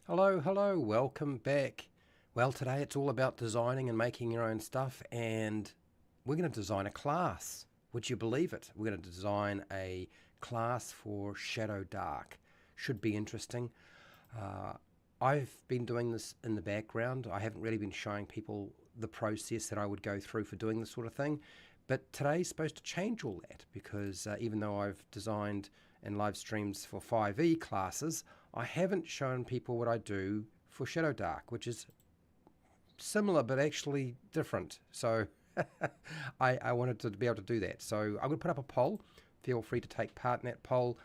Hello, welcome back. Well, today it's all about designing and making your own stuff, and we're going to design a class. Would you believe it? We're going to design a class for Shadowdark. Should be interesting. Uh, I've been doing this in the background. I haven't really been showing people the process that I would go through for doing this sort of thing. But today's supposed to change all that because even though I've designed and live streams for 5e classes, I haven't shown people what I do for Shadowdark, which is similar but actually different. So I wanted to be able to do that. So I'm going to put up a poll. Feel free to take part in that poll.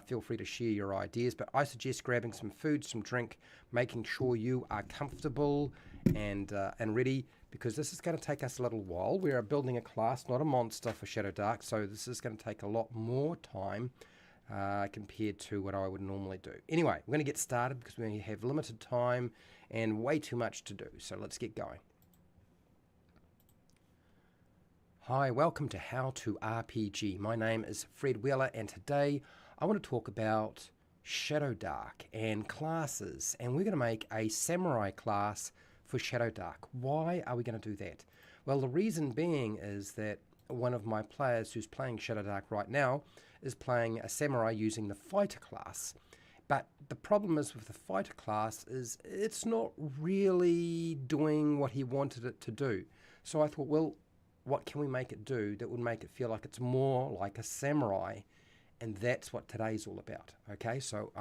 Feel free to share your ideas. But I suggest grabbing some food, some drink, making sure you are comfortable and ready, because this is going to take us a little while. We are building a class, not a monster, for Shadowdark. So this is going to take a lot more time compared to what I would normally do. Anyway, we're going to get started because we have limited time and way too much to do. So let's get going. Hi, welcome to How to RPG. My name is Fred Wheeler, and today I want to talk about Shadowdark and classes, and we're going to make a samurai class for Shadowdark. Why are we going to do that? Well, the reason being is that one of my players who's playing Shadowdark right now is playing a samurai using the fighter class. But the problem is with the fighter class is it's not really doing what he wanted it to do. So I thought, well, what can we make it do that would make it feel like it's more like a samurai? And that's what today's all about. Okay, so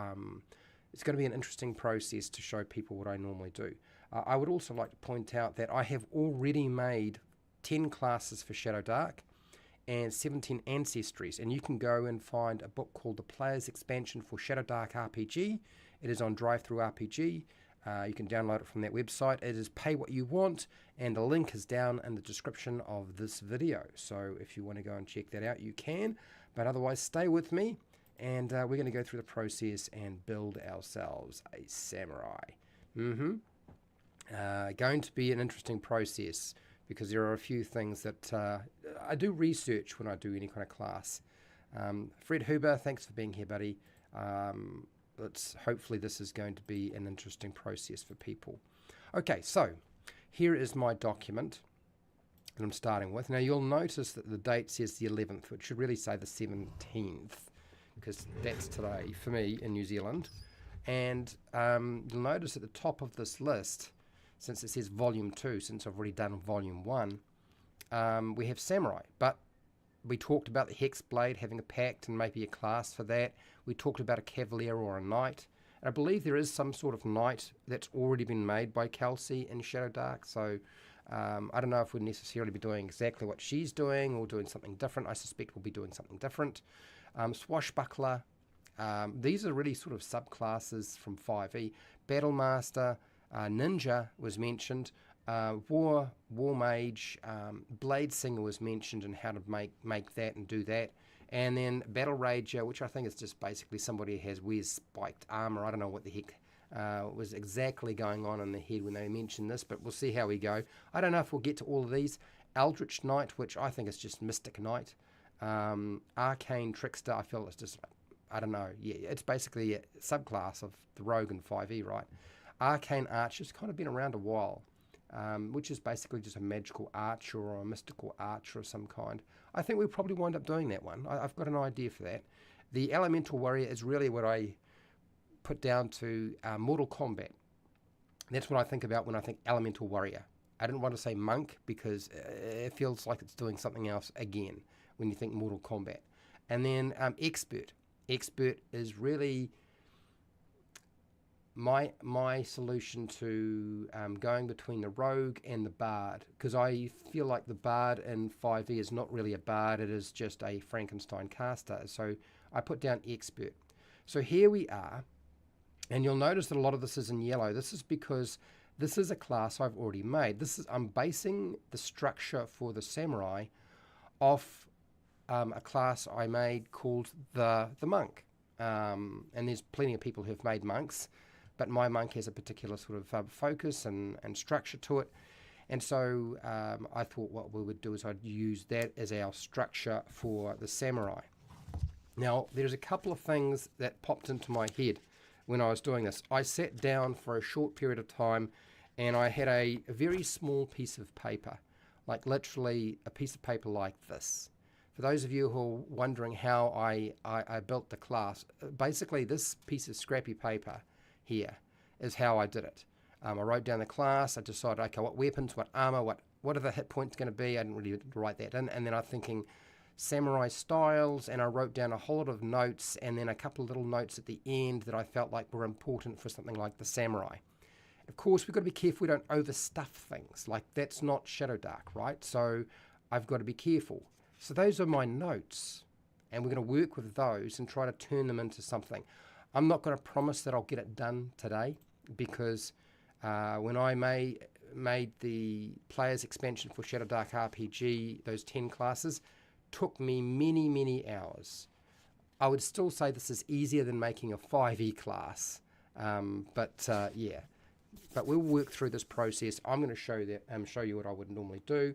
it's going to be an interesting process to show people what I normally do. I would also like to point out that I have already made 10 classes for Shadowdark and 17 ancestries, and you can go and find a book called The Player's Expansion for Shadowdark RPG. It is on DriveThru RPG. You can download it from that website. It is pay what you want, and the link is down in the description of this video. So if you want to go and check that out, you can. But otherwise, stay with me, and we're going to go through the process and build ourselves a samurai. Going to be an interesting process because there are a few things that I do research when I do any kind of class. Fred Huber, thanks for being here, buddy. Hopefully this is going to be an interesting process for people. Okay, so here is my document that I'm starting with. Now you'll notice that the date says the 11th, which should really say the 17th, because that's today for me in New Zealand. And you'll notice at the top of this list, since it says volume 2, since I've already done volume 1, we have samurai. But we talked about the Hexblade having a pact and maybe a class for that. We talked about a cavalier or a knight. And I believe there is some sort of knight that's already been made by Kelsey in Shadowdark. So I don't know if we'll necessarily be doing exactly what she's doing or doing something different. I suspect we'll be doing something different. Swashbuckler. These are really sort of subclasses from 5e. Battlemaster. Ninja was mentioned, War Mage, Blade Singer was mentioned, and how to make that and do that. And then Battle Rager, which I think is just basically somebody who wears spiked armor. I don't know what the heck was exactly going on in the head when they mentioned this, but we'll see how we go. I don't know if we'll get to all of these. Eldritch Knight, which I think is just Mystic Knight. Arcane Trickster, I feel it's just, I don't know. Yeah, it's basically a subclass of the Rogue in 5e, right? Arcane Archer's kind of been around a while, which is basically just a magical archer or a mystical archer of some kind. I think we'll probably wind up doing that one. I've got an idea for that. The Elemental Warrior is really what I put down to Mortal Kombat. That's what I think about when I think Elemental Warrior. I didn't want to say monk because it feels like it's doing something else again when you think Mortal Kombat. And then Expert. Expert is really my solution to going between the rogue and the bard, because I feel like the bard in 5e is not really a bard, it is just a Frankenstein caster. So I put down expert. So here we are, and you'll notice that a lot of this is in yellow. This is because this is a class I've already made. I'm basing the structure for the samurai off a class I made called the monk. And there's plenty of people who've made monks, but my monk has a particular sort of focus and structure to it. And so I thought what we would do is I'd use that as our structure for the samurai. Now, there's a couple of things that popped into my head when I was doing this. I sat down for a short period of time and I had a very small piece of paper, like literally a piece of paper like this. For those of you who are wondering how I built the class, basically this piece of scrappy paper here is how I did it. I wrote down the class. I decided, okay, what weapons, what armor, what are the hit points going to be? I didn't really write that in. And then I'm thinking samurai styles, and I wrote down a whole lot of notes and then a couple of little notes at the end that I felt like were important for something like the samurai. Of course, we've got to be careful we don't overstuff things. Like, that's not Shadowdark, right? So I've got to be careful. So those are my notes, and we're going to work with those and try to turn them into something. I'm not going to promise that I'll get it done today, because when I made the players expansion for Shadowdark RPG, those 10 classes, took me many, many hours. I would still say this is easier than making a 5e class, yeah. But we'll work through this process. I'm going to show you what I would normally do,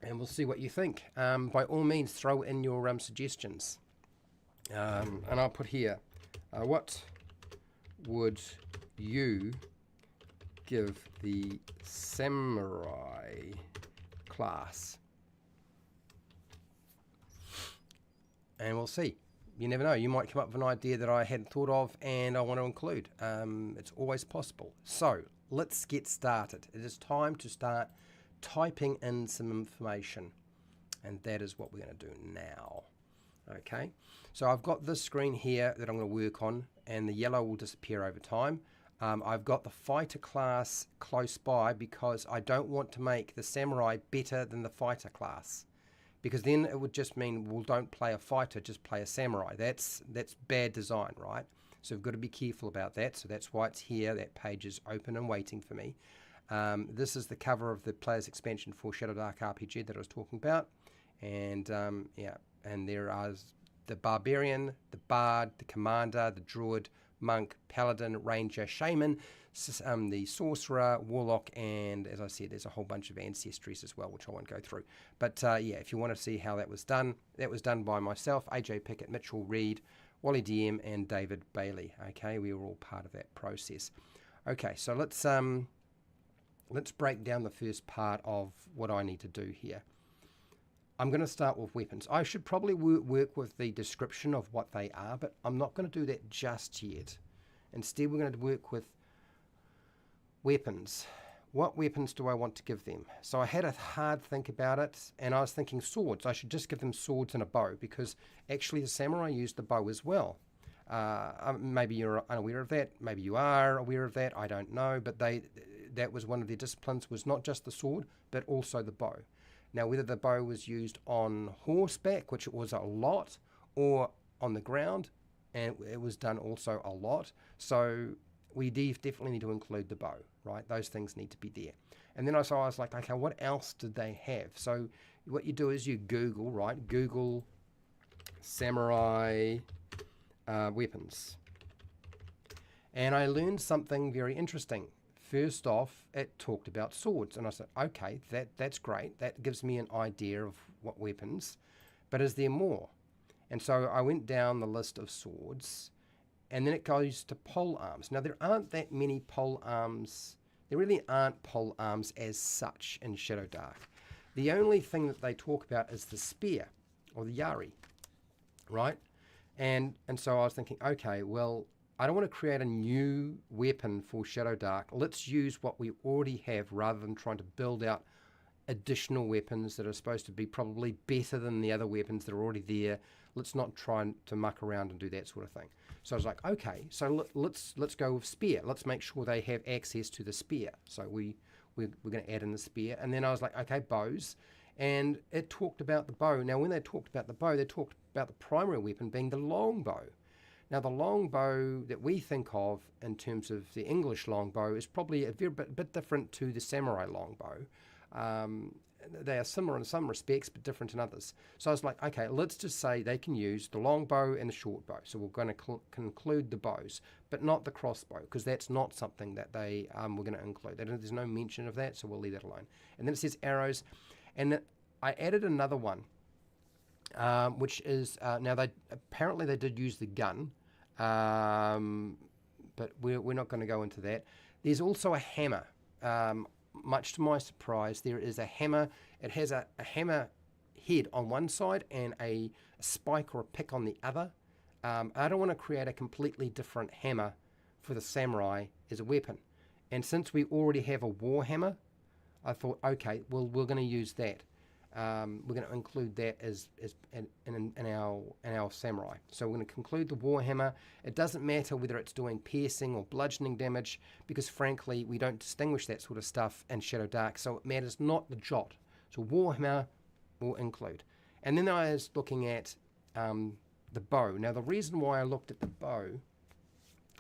and we'll see what you think. By all means, throw in your suggestions. And I'll put here, what would you give the samurai class? And we'll see. You never know. You might come up with an idea that I hadn't thought of and I want to include. It's always possible. So let's get started. It is time to start typing in some information. And that is what we're going to do now. Okay. So I've got this screen here that I'm going to work on, and the yellow will disappear over time. I've got the fighter class close by because I don't want to make the samurai better than the fighter class, because then it would just mean, well, don't play a fighter, just play a samurai. That's bad design, right? So we've got to be careful about that. So that's why it's here. That page is open and waiting for me. This is the cover of the player's expansion for Shadowdark RPG that I was talking about. And yeah, and there are the barbarian, the bard, the commander, the druid, monk, paladin, ranger, shaman, the sorcerer, warlock, and as I said, there's a whole bunch of ancestries as well, which I won't go through. But yeah, if you want to see how that was done by myself, AJ Pickett, Mitchell Reed, Wally DM, and David Bailey. Okay, we were all part of that process. Okay, so let's break down the first part of what I need to do here. I'm going to start with weapons. I should probably work with the description of what they are, but I'm not going to do that just yet. Instead, we're going to work with weapons. What weapons do I want to give them? So I had a hard think about it, and I was thinking swords. I should just give them swords and a bow, because actually the samurai used the bow as well. Maybe you're unaware of that. Maybe you are aware of that. I don't know. But that was one of their disciplines, was not just the sword, but also the bow. Now, whether the bow was used on horseback, which it was a lot, or on the ground, and it was done also a lot. So we definitely need to include the bow, right? Those things need to be there. And then I was like, okay, what else did they have? So what you do is you Google, right? Google samurai weapons. And I learned something very interesting. First off, it talked about swords, and I said, okay, that's great. That gives me an idea of what weapons, but is there more? And so I went down the list of swords, and then it goes to pole arms. Now, there aren't that many pole arms. There really aren't pole arms as such in Shadowdark. The only thing that they talk about is the spear, or the yari, right? And so I was thinking, okay, well, I don't want to create a new weapon for Shadowdark. Let's use what we already have rather than trying to build out additional weapons that are supposed to be probably better than the other weapons that are already there. Let's not try to muck around and do that sort of thing. So I was like, okay, so let's go with spear. Let's make sure they have access to the spear. So we're going to add in the spear. And then I was like, okay, bows. And it talked about the bow. Now, when they talked about the bow, they talked about the primary weapon being the longbow. Now, the longbow that we think of in terms of the English longbow is probably a bit different to the samurai longbow. They are similar in some respects, but different in others. So I was like, okay, let's just say they can use the longbow and the short bow. So we're going to conclude the bows, but not the crossbow, because that's not something that they were going to include. There's no mention of that, so we'll leave that alone. And then it says arrows, and I added another one. Which is, now apparently they did use the gun, But we're not going to go into that. There's also a hammer. Much to my surprise, there is a hammer. It has a hammer head on one side and a spike or a pick on the other. I don't want to create a completely different hammer for the samurai as a weapon. And since we already have a war hammer, I thought, okay, well, we're going to use that. We're going to include that as in our samurai. So we're going to conclude the war hammer. It doesn't matter whether it's doing piercing or bludgeoning damage, because frankly, we don't distinguish that sort of stuff in Shadowdark, so it matters not the jot. So war hammer will include. And then I was looking at the bow. Now, the reason why I looked at the bow,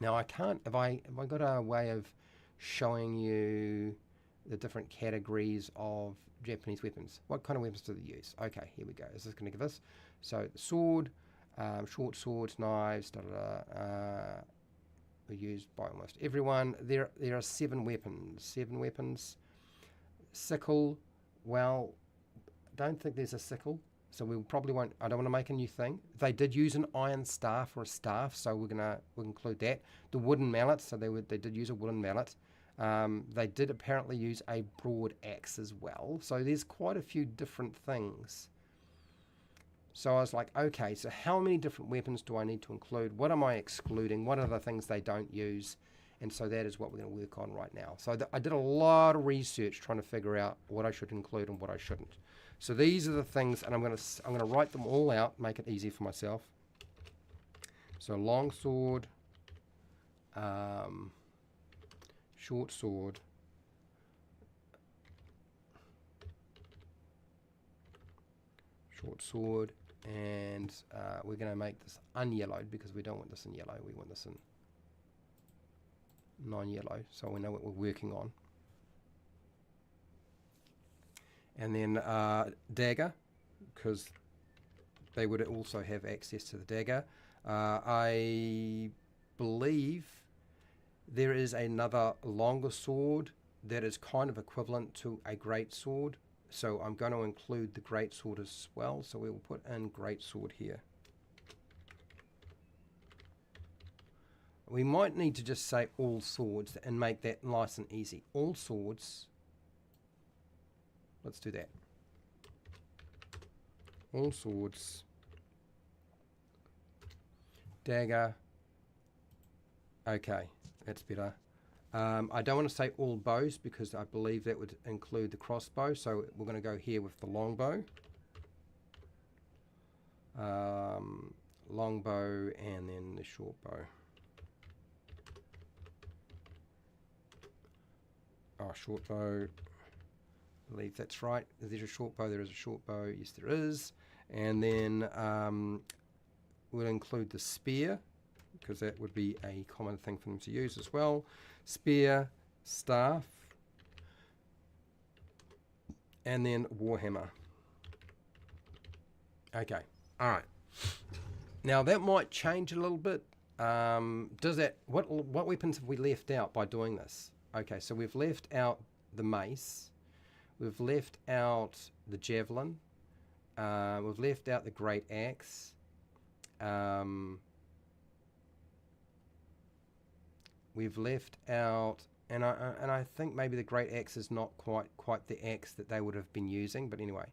now I can't, have I got a way of showing you the different categories of Japanese weapons? What kind of weapons do they use? Okay, here we go. Is this going to give us? So the sword, short swords, knives, are used by almost everyone. There are 7 weapons. 7 weapons. Sickle, well, don't think there's a sickle, so we probably won't. I don't want to make a new thing. They did use an iron staff or a staff, so we'll include that. The wooden mallet, so they did use a wooden mallet. They did apparently use a broad axe as well. So there's quite a few different things. So I was like, okay, so how many different weapons do I need to include? What am I excluding? What are the things they don't use? And so that is what we're going to work on right now. So I did a lot of research trying to figure out what I should include and what I shouldn't. So these are the things, and I'm going to write them all out, make it easy for myself. So long sword, short sword, and we're going to make this unyellowed because we don't want this in yellow. We want this in non-yellow, so we know what we're working on. And then dagger, because they would also have access to the dagger. I believe there is another longer sword that is kind of equivalent to a great sword. So I'm going to include the great sword as well. So we will put in great sword here. We might need to just say all swords and make that nice and easy. All swords. Let's do that. All swords. Dagger. Okay, that's better. I don't want to say all bows because I believe that would include the crossbow. So we're going to go here with the longbow. Longbow and then the short bow. Oh, short bow. I believe that's right. Is there a short bow? There is a short bow. Yes, there is. And then we'll include the spear, because that would be a common thing for them to use as well. Spear, staff, and then warhammer. Okay, all right. Now that might change a little bit. What weapons have we left out by doing this? Okay, so we've left out the mace. We've left out the javelin. We've left out the great axe. We've left out, and I think maybe the great axe is not quite the axe that they would have been using, but anyway,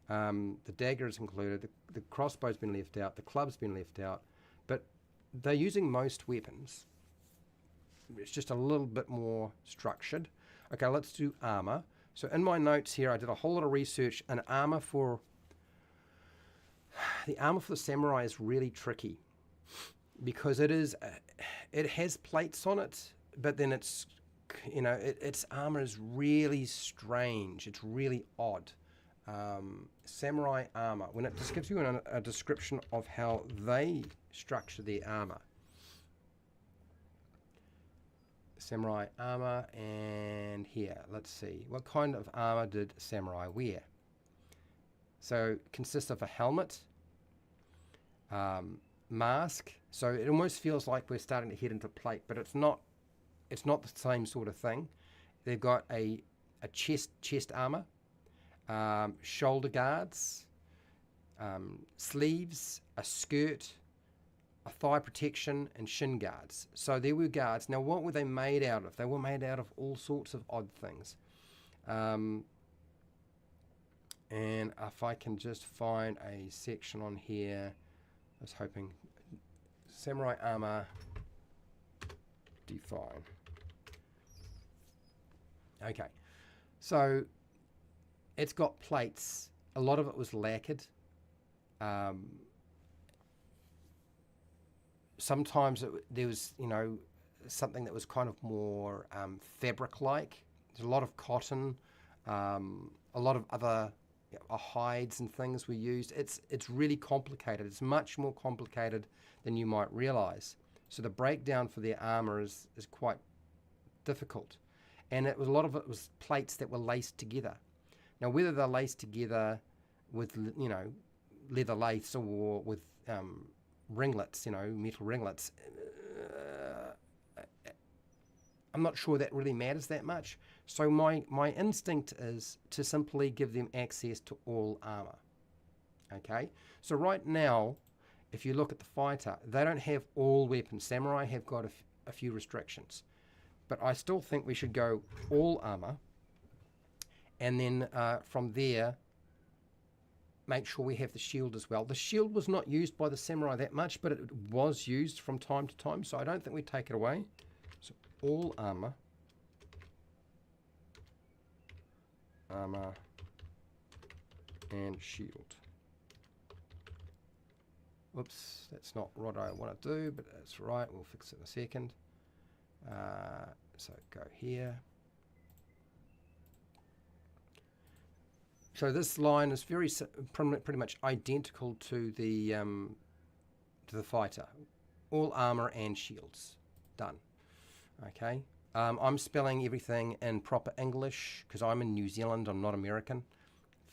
the dagger is included. The crossbow's been left out. The club's been left out, but they're using most weapons. It's just a little bit more structured. Okay, let's do armor. So in my notes here, I did a whole lot of research, and the armor for the samurai is really tricky because it has plates on it, but then its armor is really strange. It's really odd. Samurai armor, when it just gives you a description of how they structure their armor. Samurai armor, and here, let's see. What kind of armor did samurai wear? So it consists of a helmet, mask. So it almost feels like we're starting to head into plate, but it's not the same sort of thing. They've got a chest armor, shoulder guards, sleeves, a skirt, a thigh protection, and shin guards. So there were guards. Now, what were they made out of? They were made out of all sorts of odd things. And if I can just find a section on here, I was hoping samurai armor define. Okay, so it's got plates. A lot of it was lacquered. Sometimes there was, something that was kind of more fabric-like. There's a lot of cotton, a lot of other hides and things were used. It's really complicated. It's much more complicated than you might realize. So the breakdown for their armor is quite difficult. And a lot of it was plates that were laced together. Now, whether they're laced together with, leather lace or with ringlets, metal ringlets, I'm not sure that really matters that much. So my instinct is to simply give them access to all armor. Okay? So right now, if you look at the fighter, they don't have all weapons. Samurai have got a few restrictions. But I still think we should go all armor. And then from there, make sure we have the shield as well. The shield was not used by the samurai that much, but it was used from time to time, so I don't think we take it away. So all armor. Armor and shield. Whoops, that's not what I want to do, but that's right, we'll fix it in a second. So go here. So this line is pretty much identical to the fighter. All armor and shields. Done. Okay. I'm spelling everything in proper English because I'm in New Zealand. I'm not American.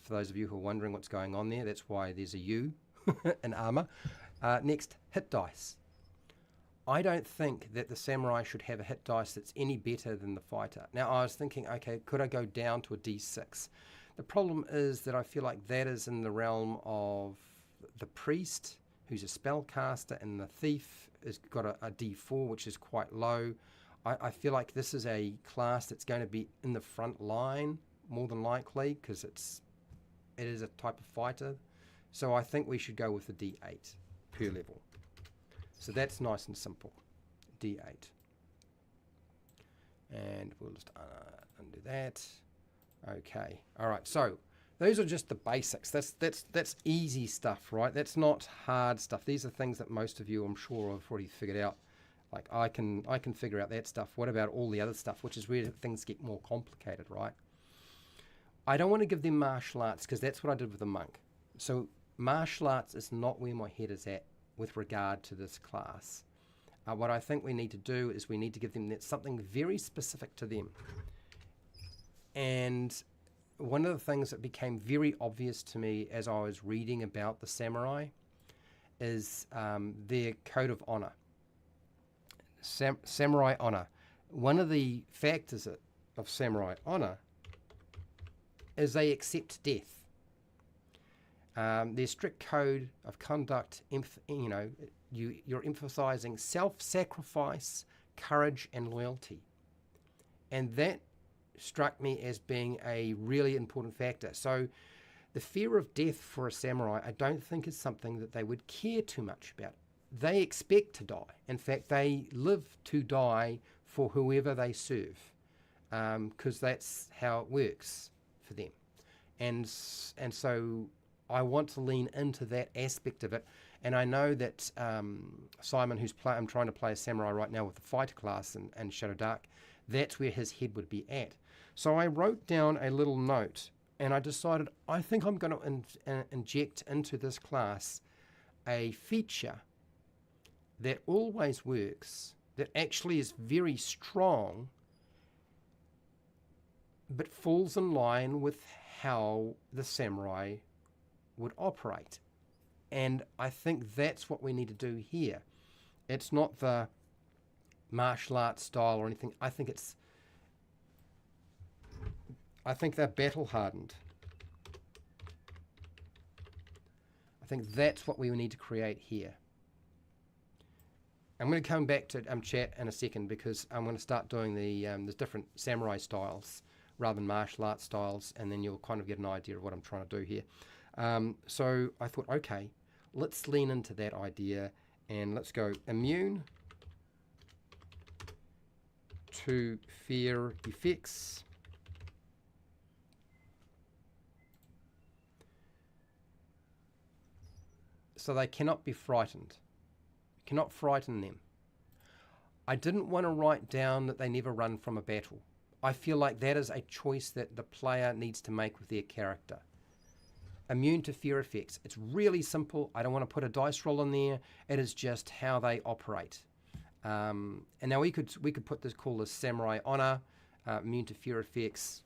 For those of you who are wondering what's going on there, that's why there's a U in armor. Next, hit dice. I don't think that the samurai should have a hit dice that's any better than the fighter. Now, I was thinking, okay, could I go down to a D6? The problem is that I feel like that is in the realm of the priest, who's a spellcaster, and the thief has got a D4, which is quite low. I feel like this is a class that's going to be in the front line, more than likely, because it is a type of fighter. So I think we should go with the D8 per level. So that's nice and simple, D8. And we'll just undo that. Okay, all right, so those are just the basics. That's easy stuff, right? That's not hard stuff. These are things that most of you, I'm sure, have already figured out. Like I can figure out that stuff. What about all the other stuff, which is where things get more complicated, right? I don't want to give them martial arts because that's what I did with the monk. So martial arts is not where my head is at with regard to this class. What I think we need to do is we need to give them something very specific to them. And one of the things that became very obvious to me as I was reading about the samurai is their code of honor. Samurai honor. One of the factors of samurai honor is they accept death. Their strict code of conduct, you're emphasizing self-sacrifice, courage, and loyalty. And that struck me as being a really important factor. So the fear of death for a samurai, I don't think is something that they would care too much about. They expect to die. In fact, they live to die for whoever they serve, because that's how it works for them. And so I want to lean into that aspect of it. And I know that Simon, I'm trying to play a samurai right now with the fighter class and Shadowdark, that's where his head would be at. So I wrote down a little note, and I decided I think I'm going to inject into this class a feature that always works, that actually is very strong, but falls in line with how the samurai would operate. And I think that's what we need to do here. It's not the martial arts style or anything. I think they're battle hardened. I think that's what we need to create here. I'm going to come back to chat in a second because I'm going to start doing the different samurai styles rather than martial arts styles, and then you'll kind of get an idea of what I'm trying to do here. So I thought, okay, let's lean into that idea and let's go immune to fear effects. So they cannot be frightened. You cannot frighten them. I didn't want to write down that they never run from a battle. I feel like that is a choice that the player needs to make with their character. Immune to fear effects. It's really simple. I don't want to put a dice roll in there. It is just how they operate. And now we could put this, call this samurai honor, immune to fear effects.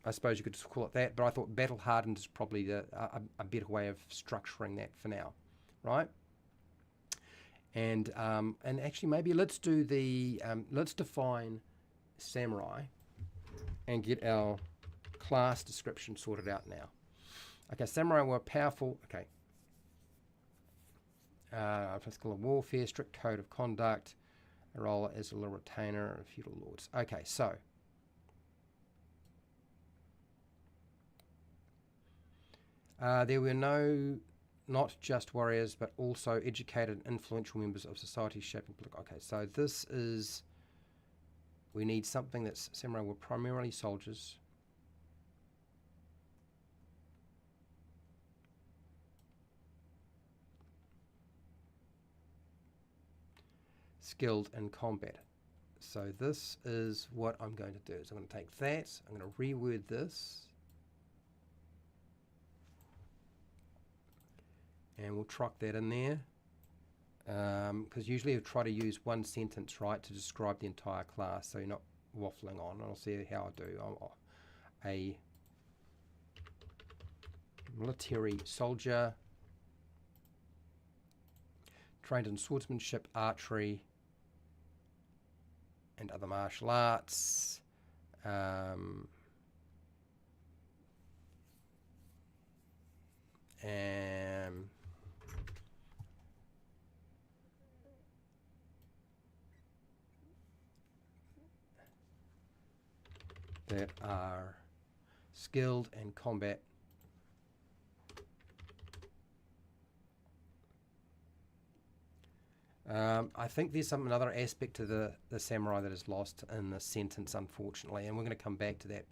I suppose you could just call it that, but I thought battle hardened is probably a better way of structuring that for now, right? And actually maybe let's do the let's define samurai and get our class description sorted out now. Okay, samurai were powerful. Okay. Physical warfare, strict code of conduct, a role as a little retainer of feudal lords. Okay, so there were not just warriors, but also educated, influential members of society shaping political. Okay, so this is, we need something that's, samurai were primarily soldiers. Skilled in combat. So this is what I'm going to do. So I'm going to take that, I'm going to reword this, and we'll truck that in there, because usually I try to use one sentence, right, to describe the entire class, so you're not waffling on. I'll see how I do. A military soldier, trained in swordsmanship, archery, and other martial arts. And that are skilled in combat. I think there's another aspect to the samurai that is lost in the sentence, unfortunately, and we're going to come back to that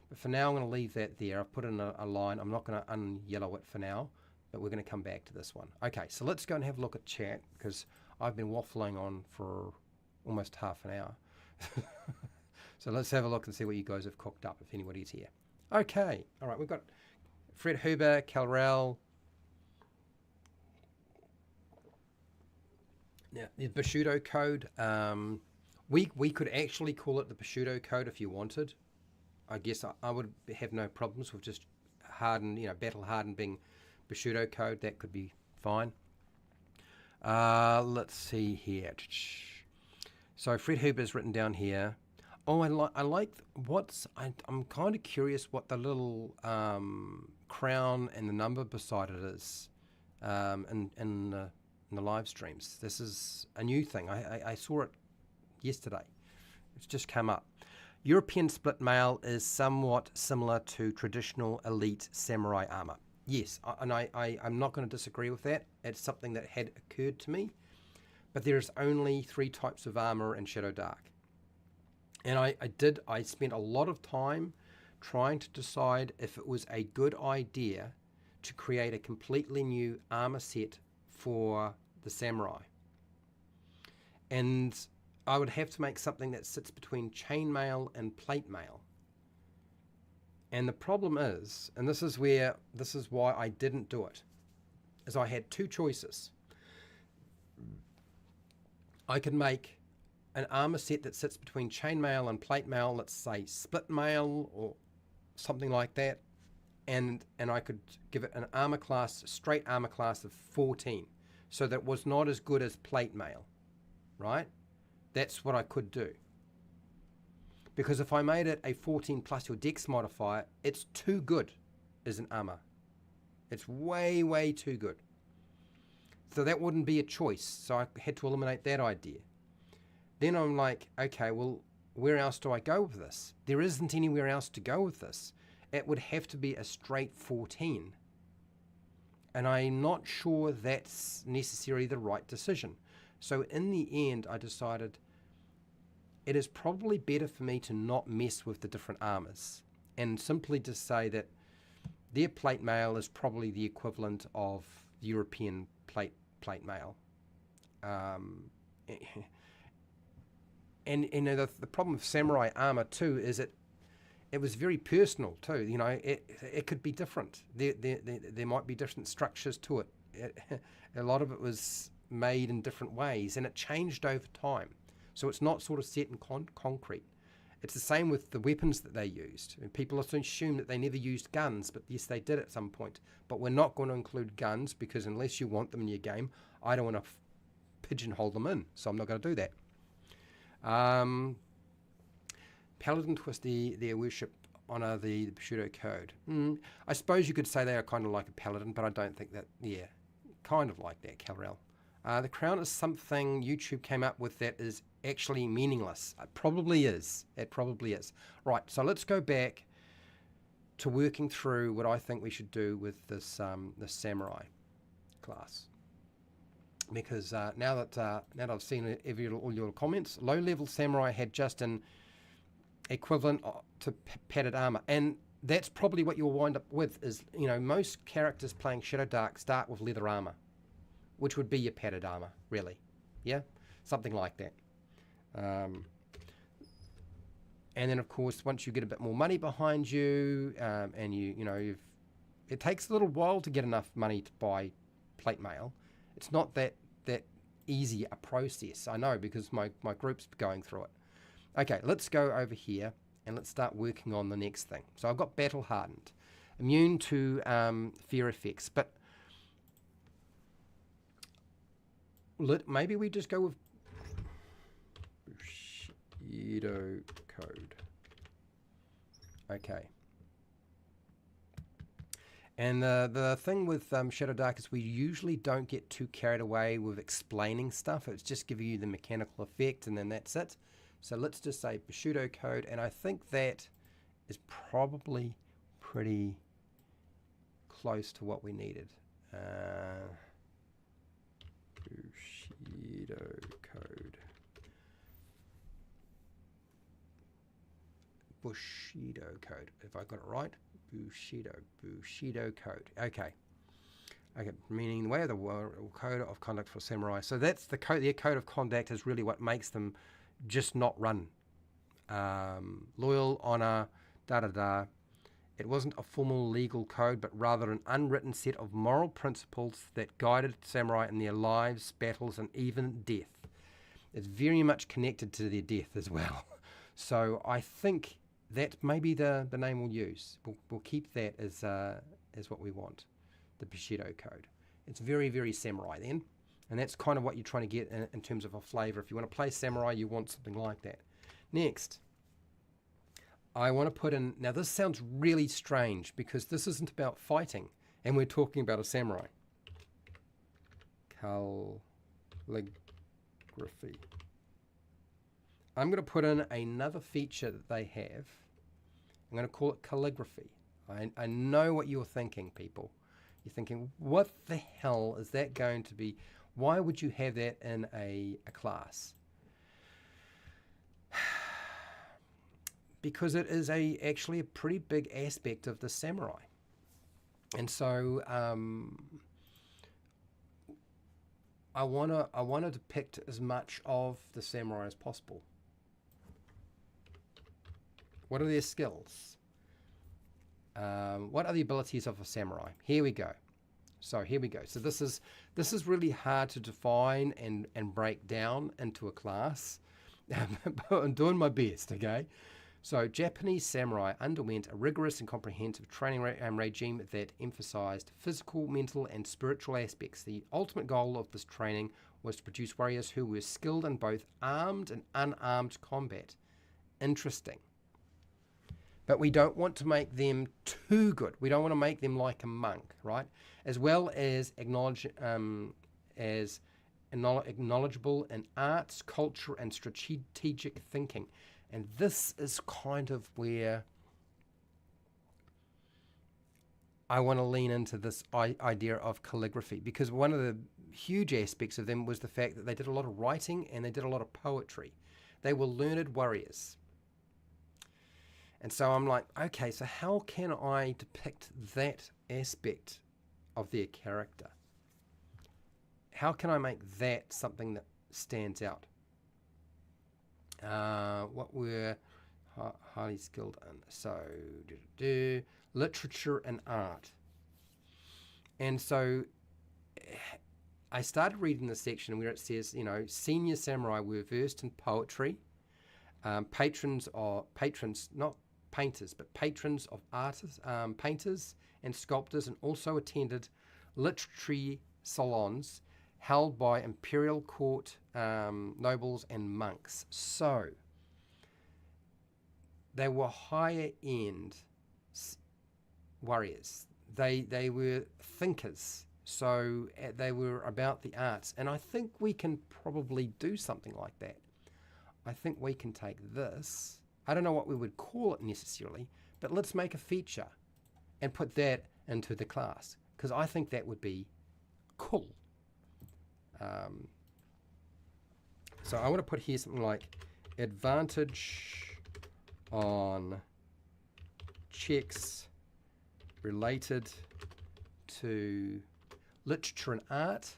but for now I'm going to leave that there. I've put in a line. I'm not going to un-yellow it for now, but we're going to come back to this one. Okay, so let's go and have a look at chat, because I've been waffling on for almost half an hour. So let's have a look and see what you guys have cooked up, if anybody's here. Okay, all right, we've got Fred Huber, Calrell. Now, the Bushido Code, we could actually call it the Bushido Code if you wanted. I guess I would have no problems with just hardened, battle hardened being Bushido Code. That could be fine. Let's see here. So Fred Huber's written down here. Oh, I like I'm kind of curious what the little crown and the number beside it is in the live streams. This is a new thing. I saw it yesterday. It's just come up. European split mail is somewhat similar to traditional elite samurai armor. Yes, and I'm not going to disagree with that. It's something that had occurred to me. But there's only 3 types of armor in Shadowdark. And I spent a lot of time trying to decide if it was a good idea to create a completely new armor set for the samurai. And I would have to make something that sits between chainmail and plate mail. And the problem is, and this is why I didn't do it, is I had 2 choices. I could make an armor set that sits between chainmail and plate mail, let's say split mail or something like that, and I could give it an armor class, straight armor class of 14, so that was not as good as plate mail, right? That's what I could do. Because if I made it a 14 plus your dex modifier, it's too good as an armor. It's way, way too good. So that wouldn't be a choice. So I had to eliminate that idea. Then I'm like, okay, well, where else do I go with this? There isn't anywhere else to go with this. It would have to be a straight 14. And I'm not sure that's necessarily the right decision. So in the end, I decided it is probably better for me to not mess with the different armors and simply to say that their plate mail is probably the equivalent of European plate mail. And you know, the problem with samurai armor too is it was very personal too. You know, it could be different. There might be different structures to it. A lot of it was made in different ways, and it changed over time. So it's not sort of set in concrete. It's the same with the weapons that they used. And people often assume that they never used guns, but yes, they did at some point. But we're not going to include guns because unless you want them in your game, I don't want to pigeonhole them in. So I'm not going to do that. Paladin twist their worship honor the Bushido code. I suppose you could say they are kind of like a paladin, but I don't think that, yeah, kind of like that, Cal-Rel. The crown is something YouTube came up with that is actually meaningless. It probably is. It probably is. Right, so let's go back to working through what I think we should do with this samurai class. Because now that I've seen all your comments, low-level samurai had just an equivalent to padded armor, and that's probably what you'll wind up with. Is, you know, most characters playing Shadowdark start with leather armor, which would be your padded armor, really. Yeah, something like that. And then, of course, once you get a bit more money behind you, and it takes a little while to get enough money to buy plate mail. It's not that easy a process, I know, because my group's going through it. Okay, let's go over here and let's start working on the next thing. So I've got battle hardened, immune to fear effects, but maybe we just go with Bushido code. Okay. And the thing with Shadowdark is we usually don't get too carried away with explaining stuff. It's just giving you the mechanical effect and then that's it. So let's just say Bushido code, and I think that is probably pretty close to what we needed. Bushido code. Bushido code, if I got it right. Bushido code. Okay, meaning the way of the world code of conduct for samurai. So that's the code. Their code of conduct is really what makes them just not run. Loyal, honor, da-da-da. It wasn't a formal legal code, but rather an unwritten set of moral principles that guided samurai in their lives, battles, and even death. It's very much connected to their death as well. So I think that may be the name we'll use. We'll keep that as what we want, the Bushido code. It's very, very samurai then. And that's kind of what you're trying to get in terms of a flavor. If you want to play samurai, you want something like that. Next, I want to put in... Now, this sounds really strange because this isn't about fighting. And we're talking about a samurai. Calligraphy. I'm going to put in another feature that they have. I'm going to call it calligraphy. I know what you're thinking, people. You're thinking, what the hell is that going to be? Why would you have that in a class? Because it is actually a pretty big aspect of the samurai. And so I want to depict as much of the samurai as possible. What are their skills? What are the abilities of a samurai? Here we go. So here we go. So this is really hard to define and break down into a class. But I'm doing my best, okay? So Japanese samurai underwent a rigorous and comprehensive training regime that emphasized physical, mental, and spiritual aspects. The ultimate goal of this training was to produce warriors who were skilled in both armed and unarmed combat. Interesting. But we don't want to make them too good. We don't want to make them like a monk, right? As well as acknowledge as knowledgeable in arts, culture, and strategic thinking. And this is kind of where I want to lean into this idea of calligraphy, because one of the huge aspects of them was the fact that they did a lot of writing and they did a lot of poetry. They were learned warriors. And so I'm like, okay, so how can I depict that aspect of their character? How can I make that something that stands out? What were highly skilled in? So, literature and art. And so I started reading the section where it says, senior samurai were versed in poetry, patrons, not painters, but patrons of artists, painters and sculptors, and also attended literary salons held by imperial court nobles and monks. So they were higher end warriors. They were thinkers. So they were about the arts. And I think we can probably do something like that. I think we can take this, I don't know what we would call it necessarily, but let's make a feature and put that into the class, because I think that would be cool. So I want to put here something like advantage on checks related to literature and art,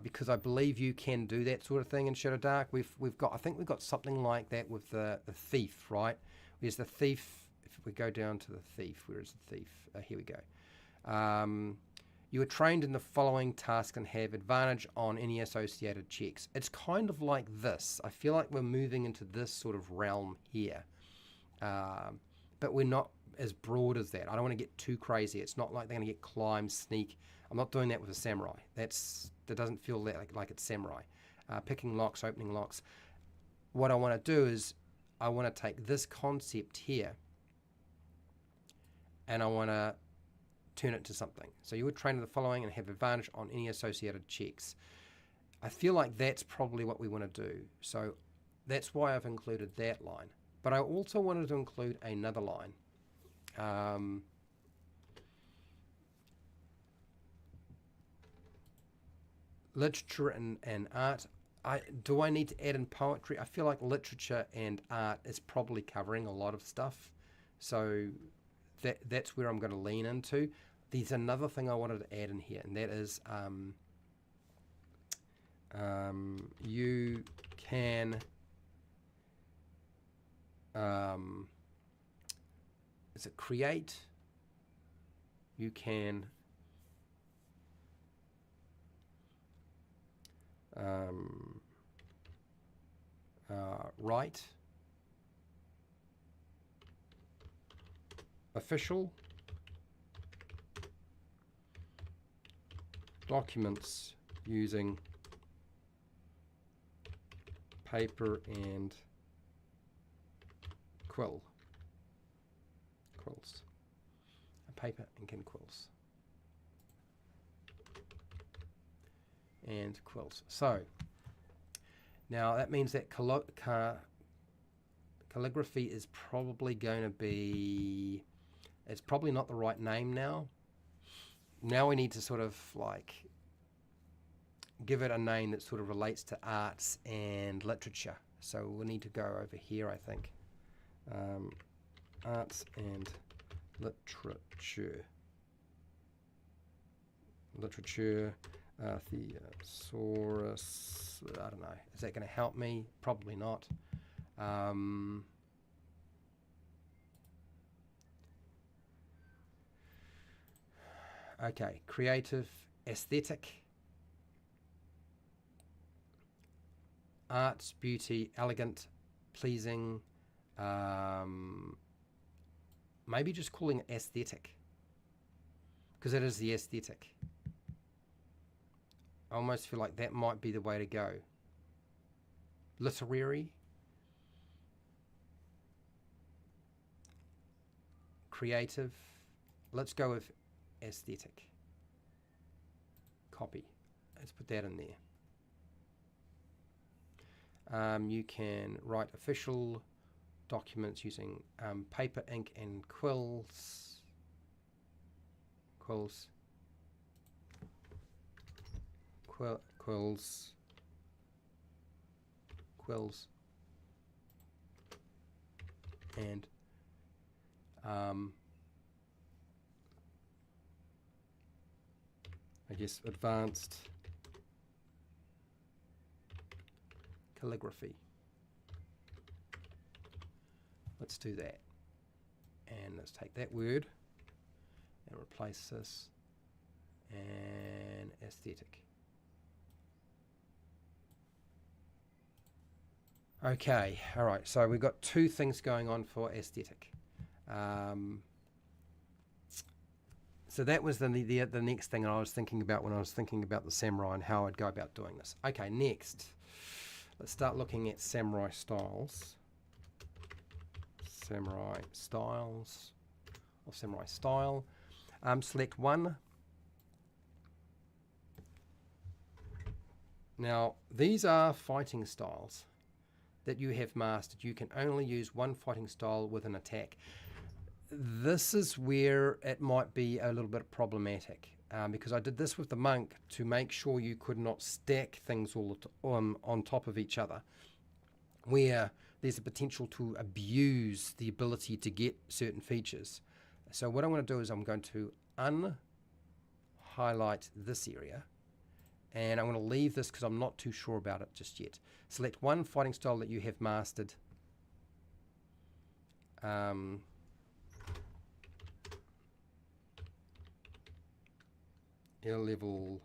because I believe you can do that sort of thing in Shadowdark. I think we've got something like that with the thief, right? There's the thief. If we go down to the thief, where is the thief? Here we go. You are trained in the following task and have advantage on any associated checks. It's kind of like this. I feel like we're moving into this sort of realm here, but we're not as broad as that. I don't want to get too crazy. It's not like they're going to get climb, sneak. I'm not doing that with a samurai. That doesn't feel like it's samurai. Picking locks, opening locks. What I want to do is I want to take this concept here and I want to turn it to something. So you would train in the following and have advantage on any associated checks. I feel like that's probably what we want to do. So that's why I've included that line. But I also wanted to include another line. Literature and art. Do I need to add in poetry? I feel like literature and art is probably covering a lot of stuff. So that's where I'm going to lean into. There's another thing I wanted to add in here, and that is you can is it create? You can write official documents using paper and quills. Paper, ink, and quills. And quills. So now that means that calligraphy is probably going to be, it's probably not the right name now. Now we need to sort of like give it a name that sort of relates to arts and literature. So we'll need to go over here, I think. Arts and literature. Thesaurus. I don't know. Is that going to help me? Probably not. Okay. Creative, aesthetic, arts, beauty, elegant, pleasing. Maybe just calling it aesthetic, because it is the aesthetic. I almost feel like that might be the way to go. Literary, creative. Let's go with aesthetic. Copy. Let's put that in there. You can write official documents using paper, ink, and quills. Quills. And I guess advanced calligraphy. Let's do that. And let's take that word and replace this and aesthetic. Okay, all right, so we've got two things going on for aesthetic. So that was the next thing I was thinking about when I was thinking about the samurai and how I'd go about doing this. Okay, next, let's start looking at samurai styles. Samurai styles, or samurai style. Select one. Now, these are fighting styles that you have mastered. You can only use one fighting style with an attack. This is where it might be a little bit problematic, because I did this with the monk to make sure you could not stack things all on top of each other, where there's a potential to abuse the ability to get certain features. So what I'm going to do is I'm going to unhighlight this area, and I'm going to leave this because I'm not too sure about it just yet. Select one fighting style that you have mastered. Level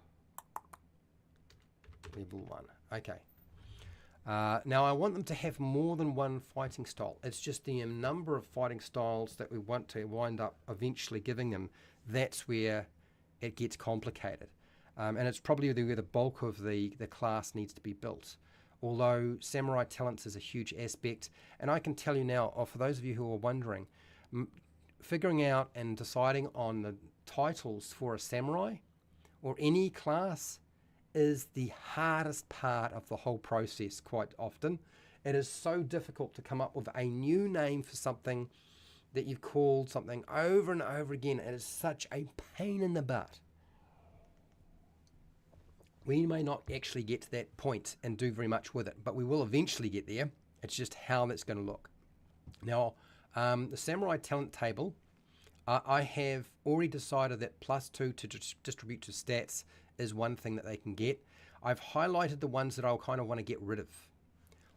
1. Okay. Now I want them to have more than one fighting style. It's just the number of fighting styles that we want to wind up eventually giving them. That's where it gets complicated. And it's probably where the bulk of the class needs to be built. Although samurai talents is a huge aspect, and I can tell you now, for those of you who are wondering, figuring out and deciding on the titles for a samurai or any class is the hardest part of the whole process quite often. It is so difficult to come up with a new name for something that you've called something over and over again. It is such a pain in the butt. We may not actually get to that point and do very much with it, but we will eventually get there. It's just how that's going to look. Now, the samurai talent table, I have already decided that +2 to distribute to stats is one thing that they can get. I've highlighted the ones that I'll kind of want to get rid of.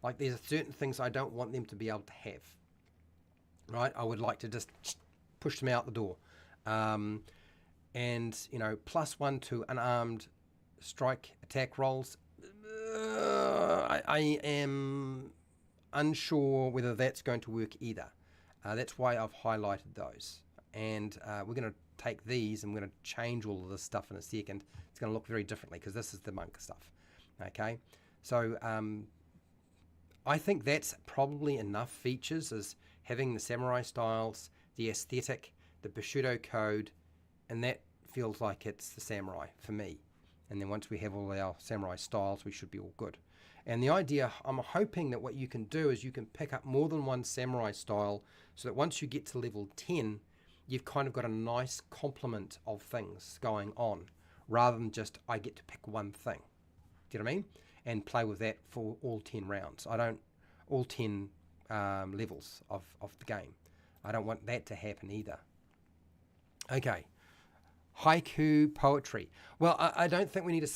Like there's certain things I don't want them to be able to have. Right? I would like to just push them out the door. And, you know, +1 to unarmed strike attack rolls. I am unsure whether that's going to work either. That's why I've highlighted those. And we're going to take these and we're going to change all of this stuff in a second. It's going to look very differently because this is the monk stuff. Okay, so I think that's probably enough features, as having the samurai styles, the aesthetic, the Bushido code, and that feels like it's the samurai for me. And then once we have all our samurai styles, we should be all good. And the idea, I'm hoping that what you can do is you can pick up more than one samurai style, so that once you get to level 10, you've kind of got a nice complement of things going on, rather than just I get to pick one thing. Do you know what I mean? And play with that for all 10 rounds. All 10 levels of the game. I don't want that to happen either. Okay. Haiku poetry. Well, I don't think we need to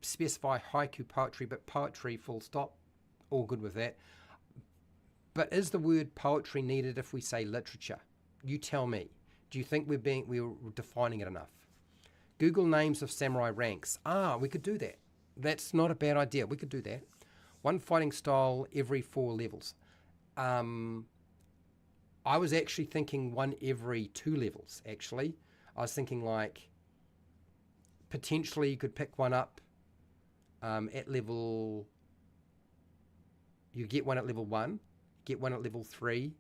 specify haiku poetry, but poetry full stop. All good with that. But is the word poetry needed if we say literature? You tell me. Do you think we're defining it enough? Google names of samurai ranks. We could do that. That's not a bad idea. We could do that. One fighting style every 4 levels. I was actually thinking one every 2 levels, actually. I was thinking like potentially you could pick one up at level... You get one at level 1, get one at level 3,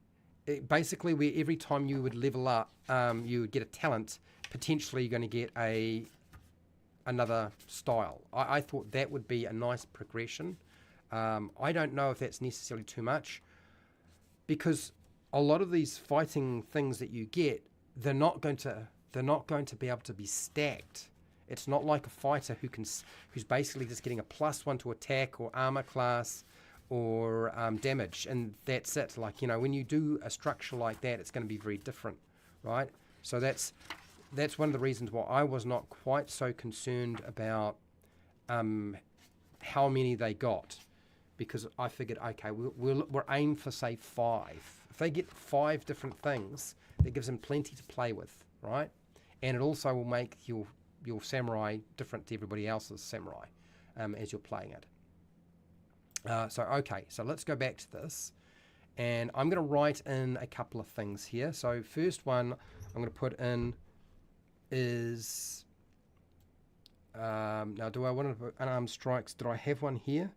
basically where every time you would level up, you would get a talent. Potentially, you're going to get another style. I thought that would be a nice progression. I don't know if that's necessarily too much, because a lot of these fighting things that you get, they're not going to be able to be stacked. It's not like a fighter who's basically just getting a +1 to attack or armor class or damage, and that's it. Like, you know, when you do a structure like that, it's going to be very different, right? So that's one of the reasons why I was not quite so concerned about how many they got, because I figured, okay, we're aimed for, say, 5. If they get 5 different things, that gives them plenty to play with, right? And it also will make your samurai different to everybody else's samurai as you're playing it. So let's go back to this. And I'm going to write in a couple of things here. So first one I'm going to put in is... now, do I want to put unarmed strikes? Did I have one here?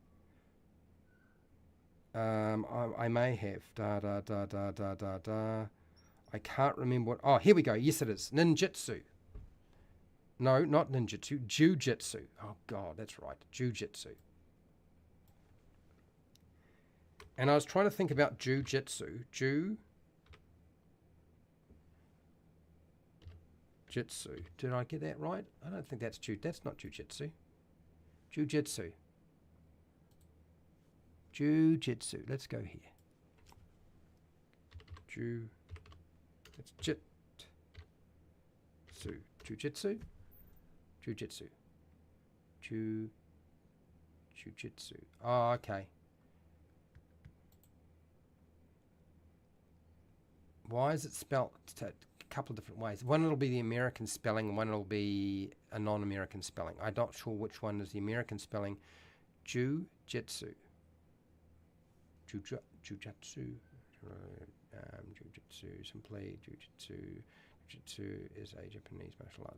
I may have. I can't remember what... Oh, here we go. Yes, it is. Ninjutsu. No, not ninjutsu. Jujitsu. Oh, God, that's right. Jujitsu. And I was trying to think about jujitsu. Jitsu. Did I get that right? I don't think that's that's not jujitsu. Jujitsu. Jujitsu. Let's go here. It's jitsu. Jujitsu. Jujitsu. Jujitsu. Oh, okay. Why is it spelled a couple of different ways? One it'll be the American spelling, and one it'll be a non-American spelling. I'm not sure which one is the American spelling. Jujitsu. Jujutsu. Jujutsu. Simply Jujutsu. Jujutsu is a Japanese martial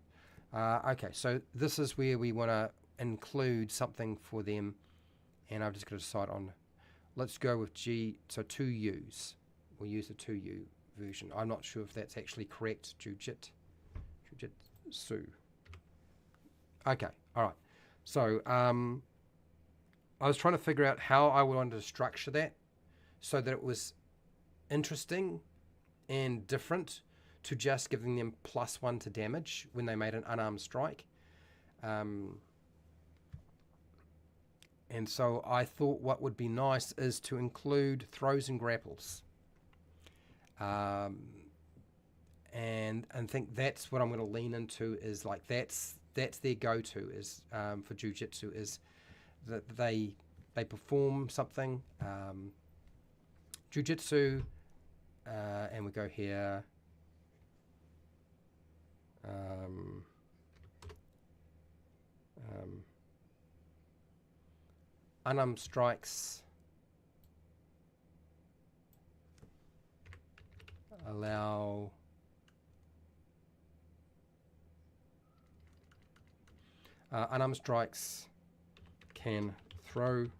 art. Okay, so this is where we want to include something for them, and I've just got to decide on. Let's go with G. So 2 U's. We'll use the 2U version. I'm not sure if that's actually correct. Jujitsu. Okay, all right. So I was trying to figure out how I wanted to structure that so that it was interesting and different to just giving them +1 to damage when they made an unarmed strike. And so I thought what would be nice is to include throws and grapples. And think that's what I'm going to lean into, is like that's their go-to is for jiu-jitsu, is that they perform something. Jiu-jitsu, and we go here. Unarmed strikes allow unarmed strikes can throw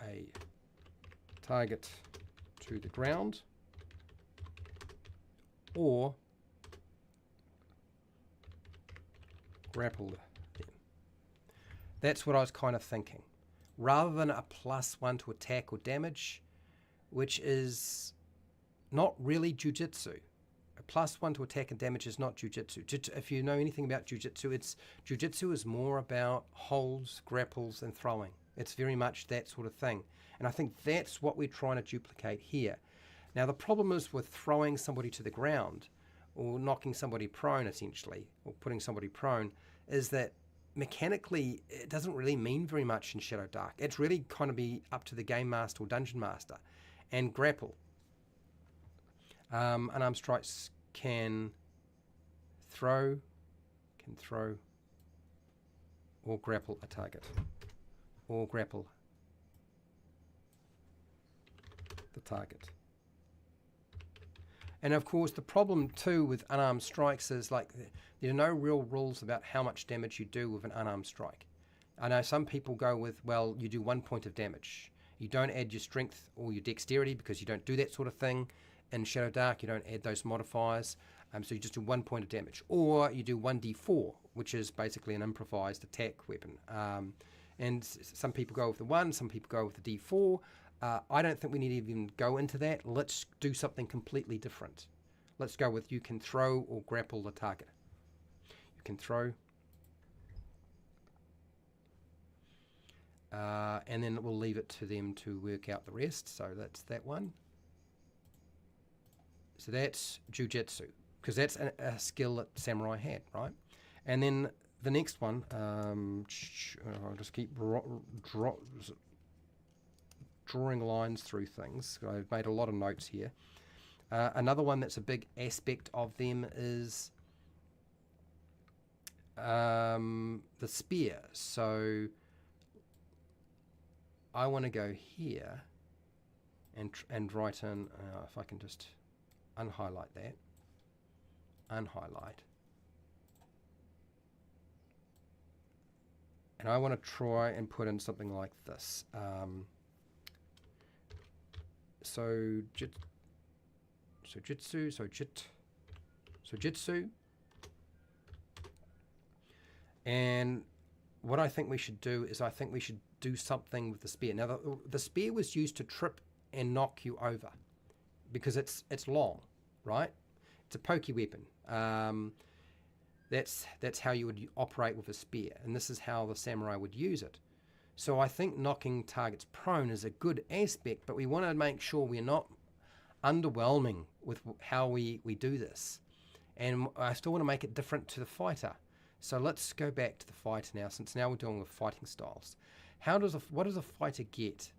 a target to the ground or grapple them. That's what I was kind of thinking. Rather than a +1 to attack or damage, which is not really jujitsu. A +1 to attack and damage is not jujitsu. If you know anything about jujitsu is more about holds, grapples, and throwing. It's very much that sort of thing. And I think that's what we're trying to duplicate here. Now, the problem is with throwing somebody to the ground or knocking somebody prone, essentially, or putting somebody prone, is that mechanically it doesn't really mean very much in Shadowdark. It's really kind of be up to the game master or dungeon master. And grapple. Unarmed strikes can throw or grapple a target, or grapple the target. And of course, the problem too with unarmed strikes is like there are no real rules about how much damage you do with an unarmed strike. I know some people go with, well, you do 1 point of damage. You don't add your strength or your dexterity because you don't do that sort of thing. In Shadowdark, you don't add those modifiers. So you just do 1 point of damage. Or you do 1d4, which is basically an improvised attack weapon. And some people go with the 1, some people go with the d4. I don't think we need to even go into that. Let's do something completely different. Let's go with you can throw or grapple the target. You can throw. And then we'll leave it to them to work out the rest. So that's that one. So that's Jujutsu, because that's a skill that Samurai had, right? And then the next one, I'll just keep drawing lines through things. I've made a lot of notes here. Another one that's a big aspect of them is the spear. So I want to go here and write in, if I can just unhighlight that, unhighlight. And I want to try and put in something like this. Jitsu. And what I think we should do is I think we should do something with the spear. Now, the spear was used to trip and knock you over because it's long, right? It's a pokey weapon. That's how you would operate with a spear, and this is how the samurai would use it. So I think knocking targets prone is a good aspect, but we want to make sure we're not underwhelming with how we do this. And I still want to make it different to the fighter. So let's go back to the fighter now, since now we're dealing with fighting styles. What does a fighter get?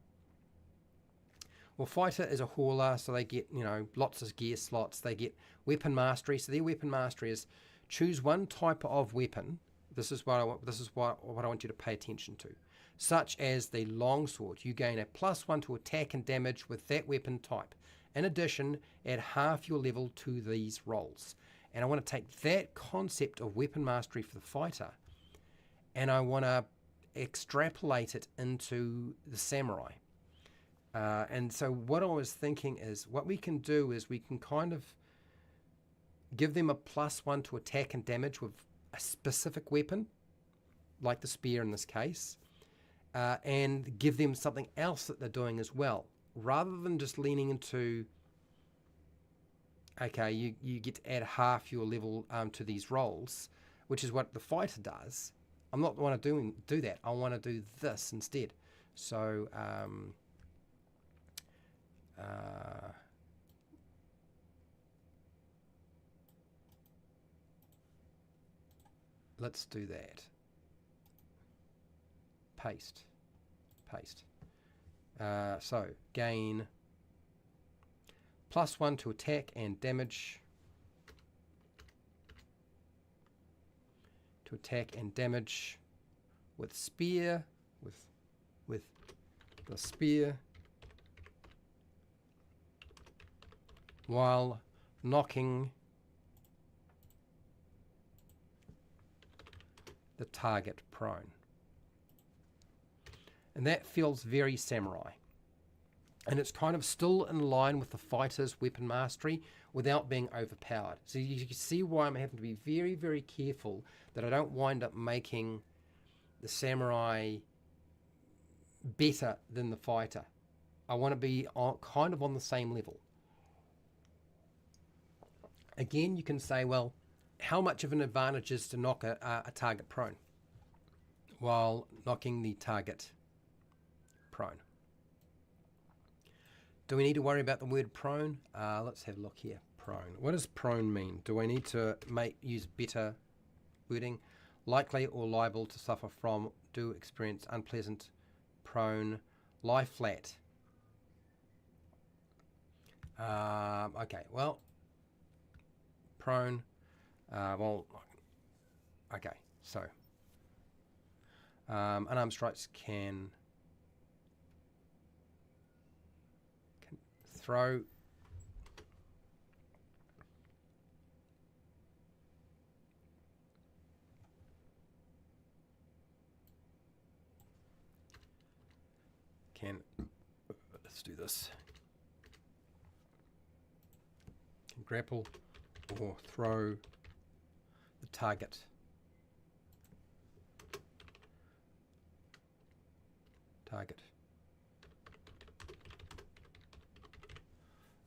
Well, fighter is a hauler, so they get, lots of gear slots. They get weapon mastery. So their weapon mastery is choose one type of weapon. This is what I want you to pay attention to. Such as the longsword, you gain a +1 to attack and damage with that weapon type. In addition, add half your level to these rolls. And I want to take that concept of weapon mastery for the fighter, and I want to extrapolate it into the samurai. And so what I was thinking is, what we can do is we can kind of give them a +1 to attack and damage with a specific weapon, like the spear in this case, and give them something else that they're doing as well, rather than just leaning into, okay, you get to add half your level to these rolls, which is what the fighter does. I'm not want to do that. I want to do this instead. So let's do that. Paste. So gain +1 to attack and damage. To attack and damage with spear, with the spear, while knocking the target prone. And that feels very samurai. And it's kind of still in line with the fighter's weapon mastery without being overpowered. So you can see why I'm having to be very, very careful that I don't wind up making the samurai better than the fighter. I want to be kind of on the same level. Again, you can say, well, how much of an advantage is to knock a target prone while knocking the target prone? Do we need to worry about the word prone? Let's have a look here. Prone. What does prone mean? Do I need to use better wording? Likely or liable to suffer from, do experience unpleasant, prone, lie flat. Okay, well, prone. Okay, so unarmed strikes can throw. can, let's do this. Can grapple or throw the target.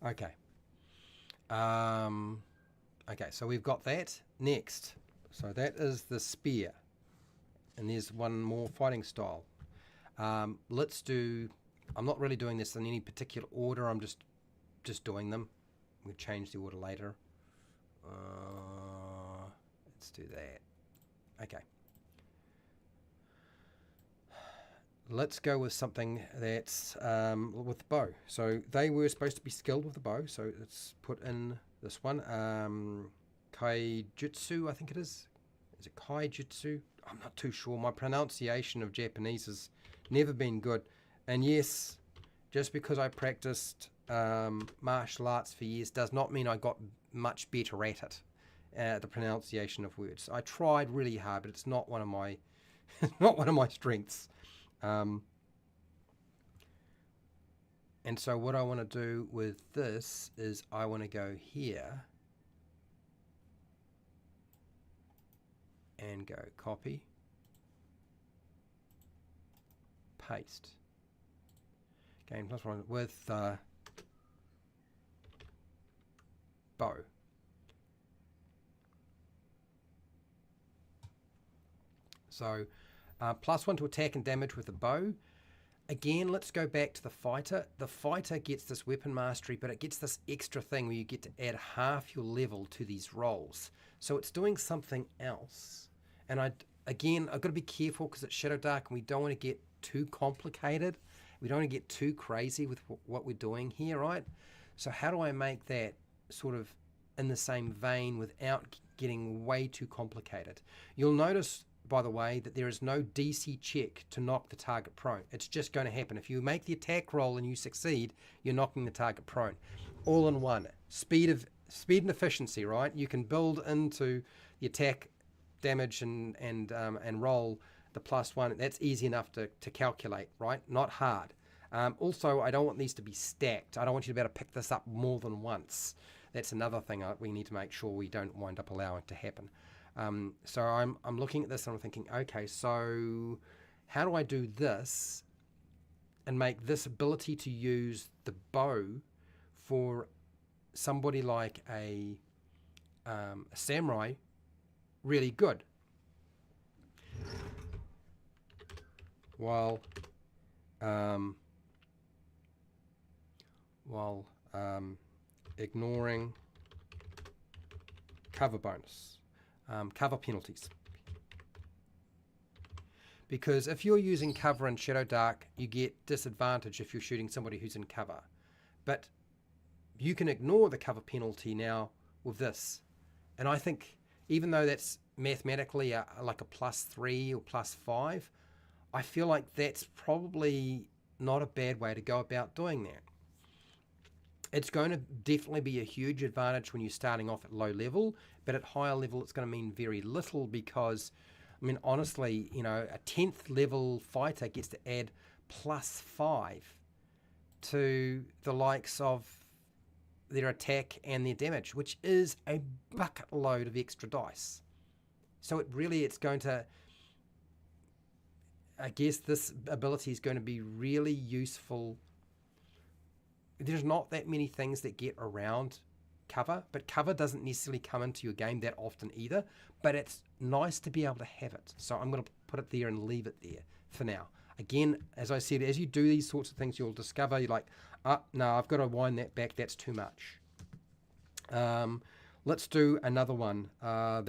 Okay. Okay, so we've got that. Next. So that is the spear. And there's one more fighting style. Let's do... I'm not really doing this in any particular order. I'm just doing them. We'll change the order later. Let's do that. Okay. Let's go with something that's with the bow. So they were supposed to be skilled with the bow. So let's put in this one. Kaijutsu, I think it is. Is it Kaijutsu? I'm not too sure. My pronunciation of Japanese has never been good. And yes, just because I practiced martial arts for years does not mean I got much better at it. The pronunciation of words. I tried really hard, but it's not one of my not one of my strengths. And so what I want to do with this is I want to go here and go copy, paste. Gain +1 with bow. So +1 to attack and damage with the bow. Again, let's go back to the fighter. The fighter gets this weapon mastery, but it gets this extra thing where you get to add half your level to these rolls. So it's doing something else. And I've got to be careful because it's Shadowdark and we don't want to get too complicated. We don't want to get too crazy with what we're doing here, right? So how do I make that sort of in the same vein without getting way too complicated? You'll notice, by the way, that there is no DC check to knock the target prone. It's just going to happen. If you make the attack roll and you succeed, you're knocking the target prone. All in one. Speed and efficiency, right? You can build into the attack damage and roll the +1. That's easy enough to calculate, right? Not hard. Also, I don't want these to be stacked. I don't want you to be able to pick this up more than once. That's another thing we need to make sure we don't wind up allowing to happen. So I'm looking at this and I'm thinking, okay, so how do I do this and make this ability to use the bow for somebody like a samurai really good, while ignoring cover bonus. Cover penalties. Because if you're using cover in Shadowdark, you get disadvantage if you're shooting somebody who's in cover. But you can ignore the cover penalty now with this. And I think even though that's mathematically like a +3 or +5, I feel like that's probably not a bad way to go about doing that. It's going to definitely be a huge advantage when you're starting off at low level, but at higher level it's going to mean very little because, I mean, honestly, you know, a 10th level fighter gets to add +5 to the likes of their attack and their damage, which is a bucket load of extra dice. So it's going to, I guess this ability is going to be really useful. There's not that many things that get around cover, but cover doesn't necessarily come into your game that often either, but it's nice to be able to have it. So I'm going to put it there and leave it there for now. Again, as I said, as you do these sorts of things, you'll discover you're like, no, I've got to wind that back. That's too much. Let's do another one. I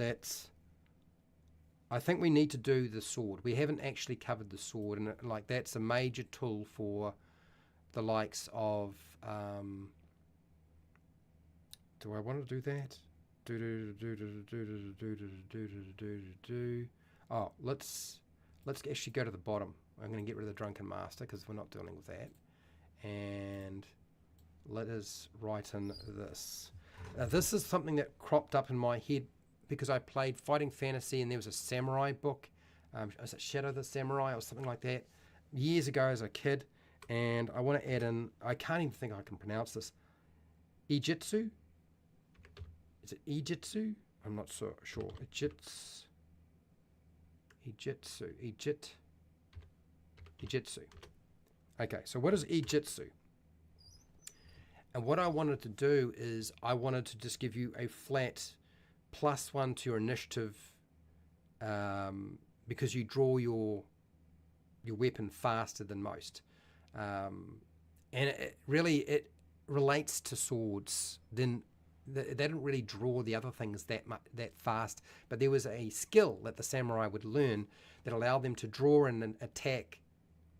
think we need to do the sword. We haven't actually covered the sword, and like that's a major tool for the likes of, do I want to do that? Oh, let's actually go to the bottom. I'm going to get rid of the Drunken Master because we're not dealing with that. And let us write in this. This is something that cropped up in my head because I played Fighting Fantasy and there was a samurai book. Was it Shadow the Samurai or something like that? Years ago as a kid. And I want to add in, I can't even think I can pronounce this, Ijitsu. Is it Ijitsu? I'm not so sure. Ijitsu. Okay, so what is Ijitsu? And what I wanted to do is I wanted to just give you a flat +1 to your initiative, because you draw your weapon faster than most. And it relates to swords. Then they didn't really draw the other things that fast, but there was a skill that the samurai would learn that allowed them to draw and attack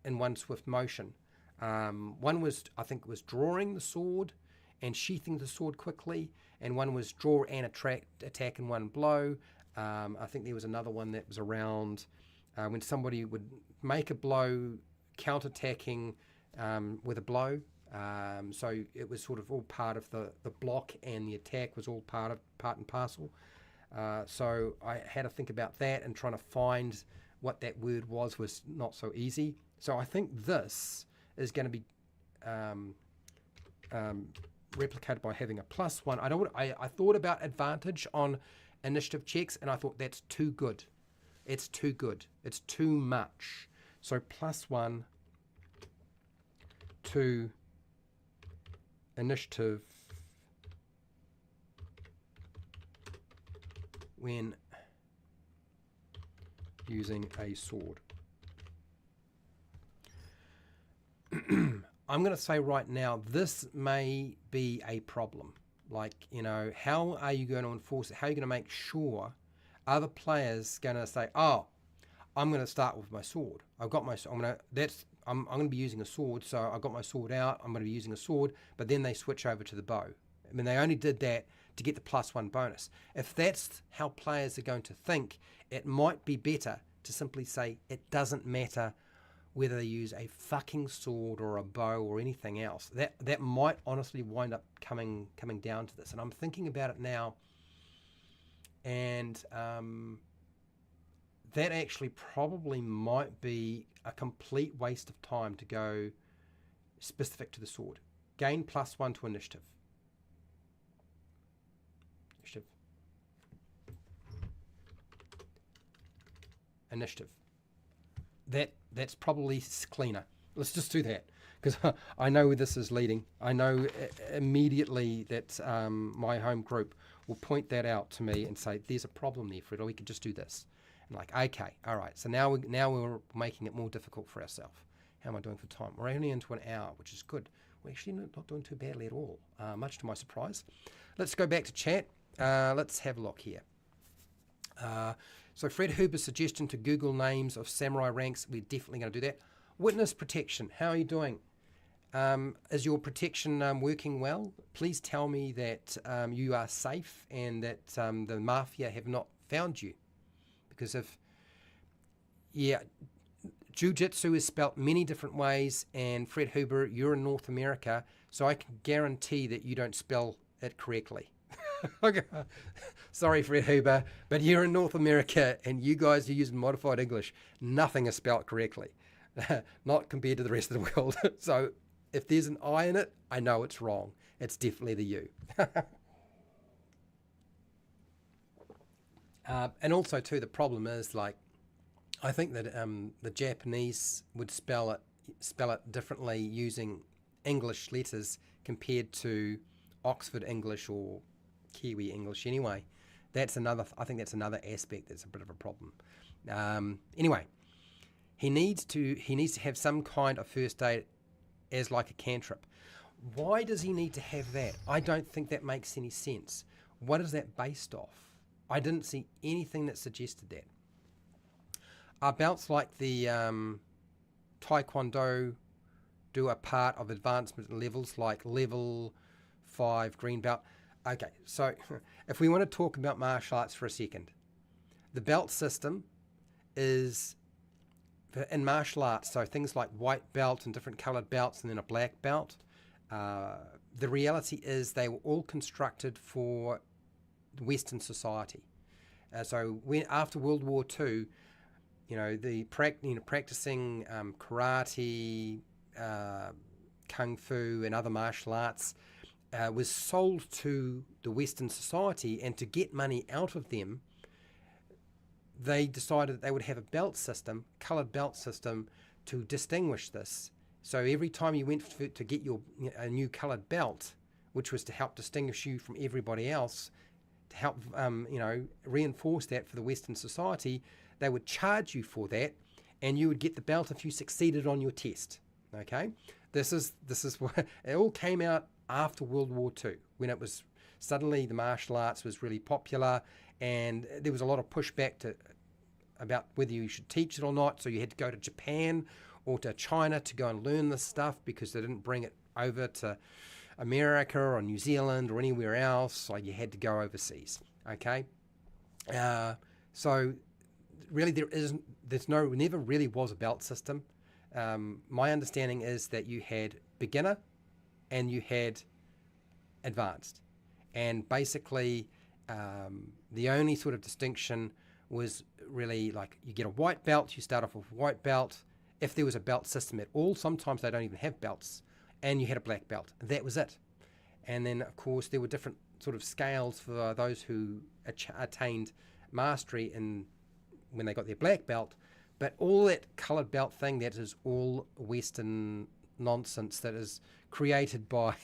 in one swift motion. One was, I think, was drawing the sword and sheathing the sword quickly, and one was draw and attack in one blow. I think there was another one that was around when somebody would make a blow, counterattacking with a blow. So it was sort of all part of the block, and the attack was all part and parcel. So I had to think about that, and trying to find what that word was not so easy. So I think this is going to be replicated by having a +1. I thought about advantage on initiative checks, and I thought that's too good. It's too good. It's too much. So +1 to initiative when using a sword. I'm going to say right now, this may be a problem. Like, how are you going to enforce it? How are you going to make sure other players going to say, oh, I'm going to start with my sword. I've got my, I'm going to be using a sword, so I've got my sword out. I'm going to be using a sword, but then they switch over to the bow. I mean, they only did that to get the +1 bonus. If that's how players are going to think, it might be better to simply say it doesn't matter whether they use a fucking sword or a bow or anything else. That might honestly wind up coming down to this. And I'm thinking about it now, and that actually probably might be a complete waste of time to go specific to the sword. Gain +1 to initiative. Initiative. That's probably cleaner. Let's just do that, because I know where this is leading. I know immediately that my home group will point that out to me and say, there's a problem there, Fred, or we could just do this. And like, okay, all right. So now we're making it more difficult for ourselves. How am I doing for time? We're only into an hour, which is good. We're actually not doing too badly at all, much to my surprise. Let's go back to chat. Let's have a look here. So Fred Huber's suggestion to Google names of samurai ranks, we're definitely going to do that. Witness protection, how are you doing? Is your protection working well? Please tell me that you are safe and that the mafia have not found you. Because Jiu-Jitsu is spelt many different ways, and Fred Huber, you're in North America, so I can guarantee that you don't spell it correctly. Okay. Sorry, Fred Huber, but you're in North America and you guys are using modified English. Nothing is spelt correctly, not compared to the rest of the world. So if there's an I in it, I know it's wrong. It's definitely the U. And also, too, the problem is, like, I think that the Japanese would spell it differently using English letters compared to Oxford English or Kiwi English anyway. I think that's another aspect that's a bit of a problem. Anyway, he needs to have some kind of first aid as like a cantrip. Why does he need to have that? I don't think that makes any sense. What is that based off? I didn't see anything that suggested that. Are belts like the Taekwondo do a part of advancement levels, like level 5 green belt? Okay, so if we want to talk about martial arts for a second, the belt system is in martial arts, so things like white belt and different colored belts and then a black belt. The reality is they were all constructed for Western society. So when after World War II, practicing karate, kung fu and other martial arts was sold to the Western society, and to get money out of them, they decided that they would have a belt system, coloured belt system, to distinguish this. So every time you went to get a new coloured belt, which was to help distinguish you from everybody else, to help reinforce that for the Western society, they would charge you for that, and you would get the belt if you succeeded on your test. Okay, this is what it all came out after World War II, when it was suddenly the martial arts was really popular, and there was a lot of pushback about whether you should teach it or not. So you had to go to Japan or to China to go and learn this stuff, because they didn't bring it over to America or New Zealand or anywhere else. So you had to go overseas. Okay, so really never really was a belt system. My understanding is that you had beginner and you had advanced, and basically the only sort of distinction was really like you get a white belt, you start off with a white belt, if there was a belt system at all. Sometimes they don't even have belts, and you had a black belt. That was it. And then, of course, there were different sort of scales for those who attained mastery when they got their black belt. But all that coloured belt thing, that is all Western nonsense that is created by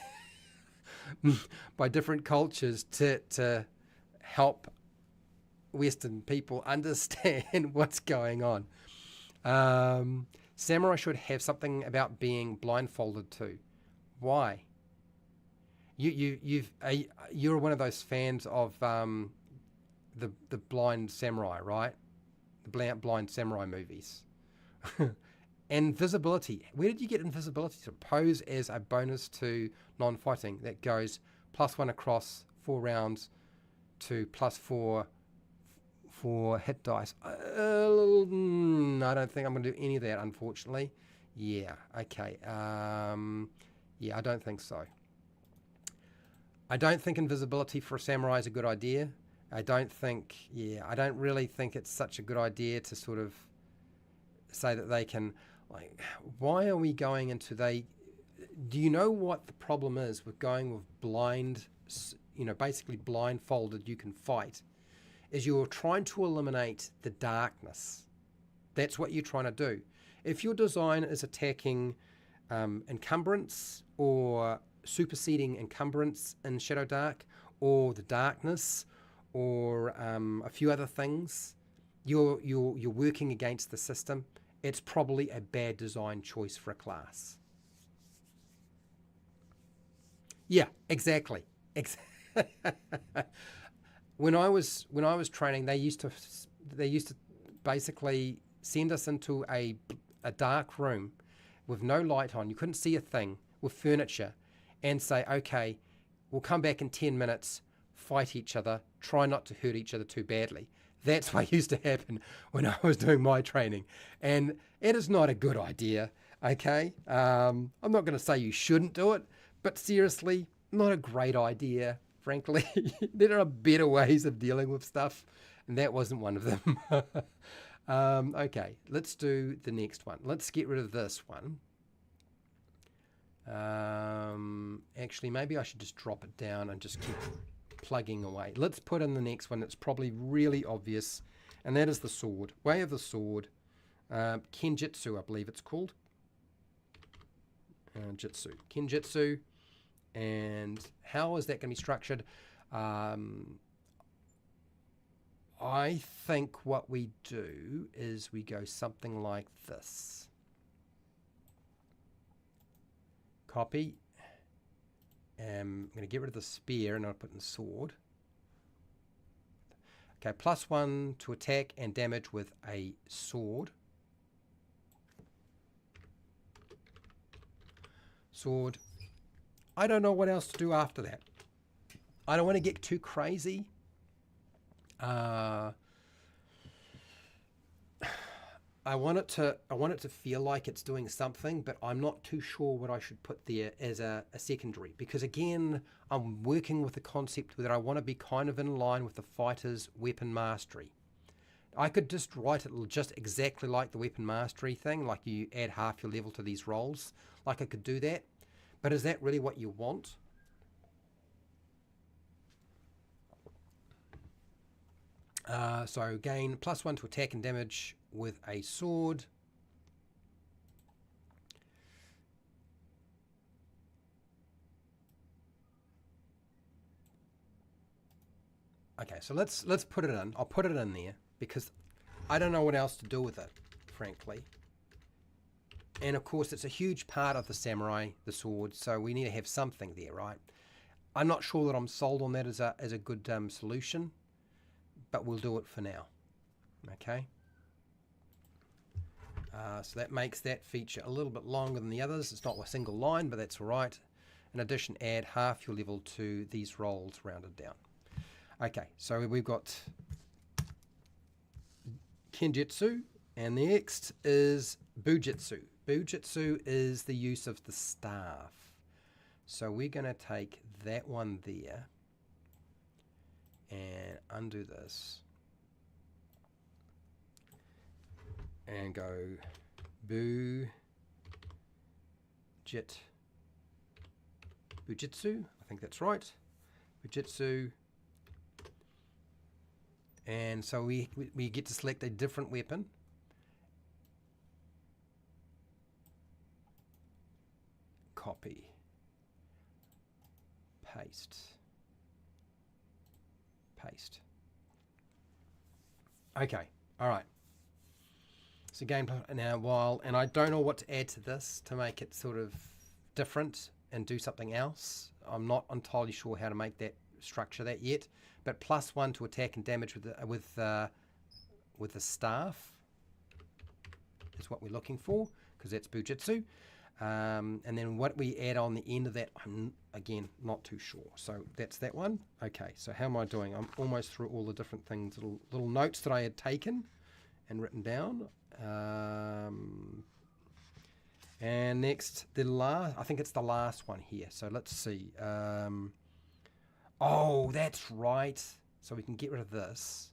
by different cultures to help Western people understand what's going on. Samurai should have something about being blindfolded too. Why? You're one of those fans of the blind samurai, right? The blind samurai movies. And visibility. Where did you get invisibility to pose as a bonus to non-fighting? That goes +1 across 4 rounds to +4 for hit dice. I don't think I'm going to do any of that, unfortunately. Yeah, okay. Yeah, I don't think so. I don't think invisibility for a samurai is a good idea. I don't really think it's such a good idea to sort of say that they can, like, why are we going into do you know what the problem is with going with blind, basically blindfolded you can fight, is you're trying to eliminate the darkness. That's what you're trying to do. If your design is attacking encumbrance or superseding encumbrance in Shadowdark, or the darkness, or a few other things, you're working against the system. It's probably a bad design choice for a class. Yeah, exactly. When I was training, they used to basically send us into a dark room with no light on. You couldn't see a thing, with furniture, and say, okay, we'll come back in 10 minutes, fight each other, try not to hurt each other too badly. That's what used to happen when I was doing my training. And it is not a good idea, okay? I'm not going to say you shouldn't do it, but seriously, not a great idea, frankly. There are better ways of dealing with stuff, and that wasn't one of them. Okay, let's do the next one. Let's get rid of this one. Actually, maybe I should just drop it down and just keep plugging away. Let's put in the next one that's probably really obvious, and that is the sword. Way of the sword. Kenjutsu, I believe it's called. Jitsu. Kenjutsu. And how is that going to be structured? I think what we do is we go something like this. Copy. I'm going to get rid of the spear and I'll put in sword. Okay, +1 to attack and damage with a sword. Sword. I don't know what else to do after that. I don't want to get too crazy. I want it to feel like it's doing something, but I'm not too sure what I should put there as a secondary, because again, I'm working with the concept that I want to be kind of in line with the fighter's weapon mastery. I could just write it just exactly like the weapon mastery thing, like you add half your level to these rolls. Like I could do that. But is that really what you want? So gain +1 to attack and damage with a sword. Okay, so let's put it in. I'll put it in there because I don't know what else to do with it, frankly. And of course, it's a huge part of the samurai, the sword, so we need to have something there, right? I'm not sure that I'm sold on that as a good solution, but we'll do it for now. Okay. So that makes that feature a little bit longer than the others. It's not a single line, but that's all right. In addition, add half your level to these rolls rounded down. Okay, so we've got Kenjutsu, and the next is Bujitsu. Bujitsu is the use of the staff. So we're going to take that one there and undo this and go Bujitsu. I think that's right. Bujitsu. And so we get to select a different weapon. Copy. Paste. Paste. Okay. All right. So game now and I don't know what to add to this to make it sort of different and do something else. I'm not entirely sure how to make that structure that yet. But +1 to attack and damage with the staff is what we're looking for, because that's Bujitsu. And then what we add on the end of that, I'm again not too sure. So that's that one. Okay, so how am I doing? I'm almost through all the different things, little notes that I had taken and written down. And next, I think it's the last one here. So let's see. Oh, that's right. So we can get rid of this.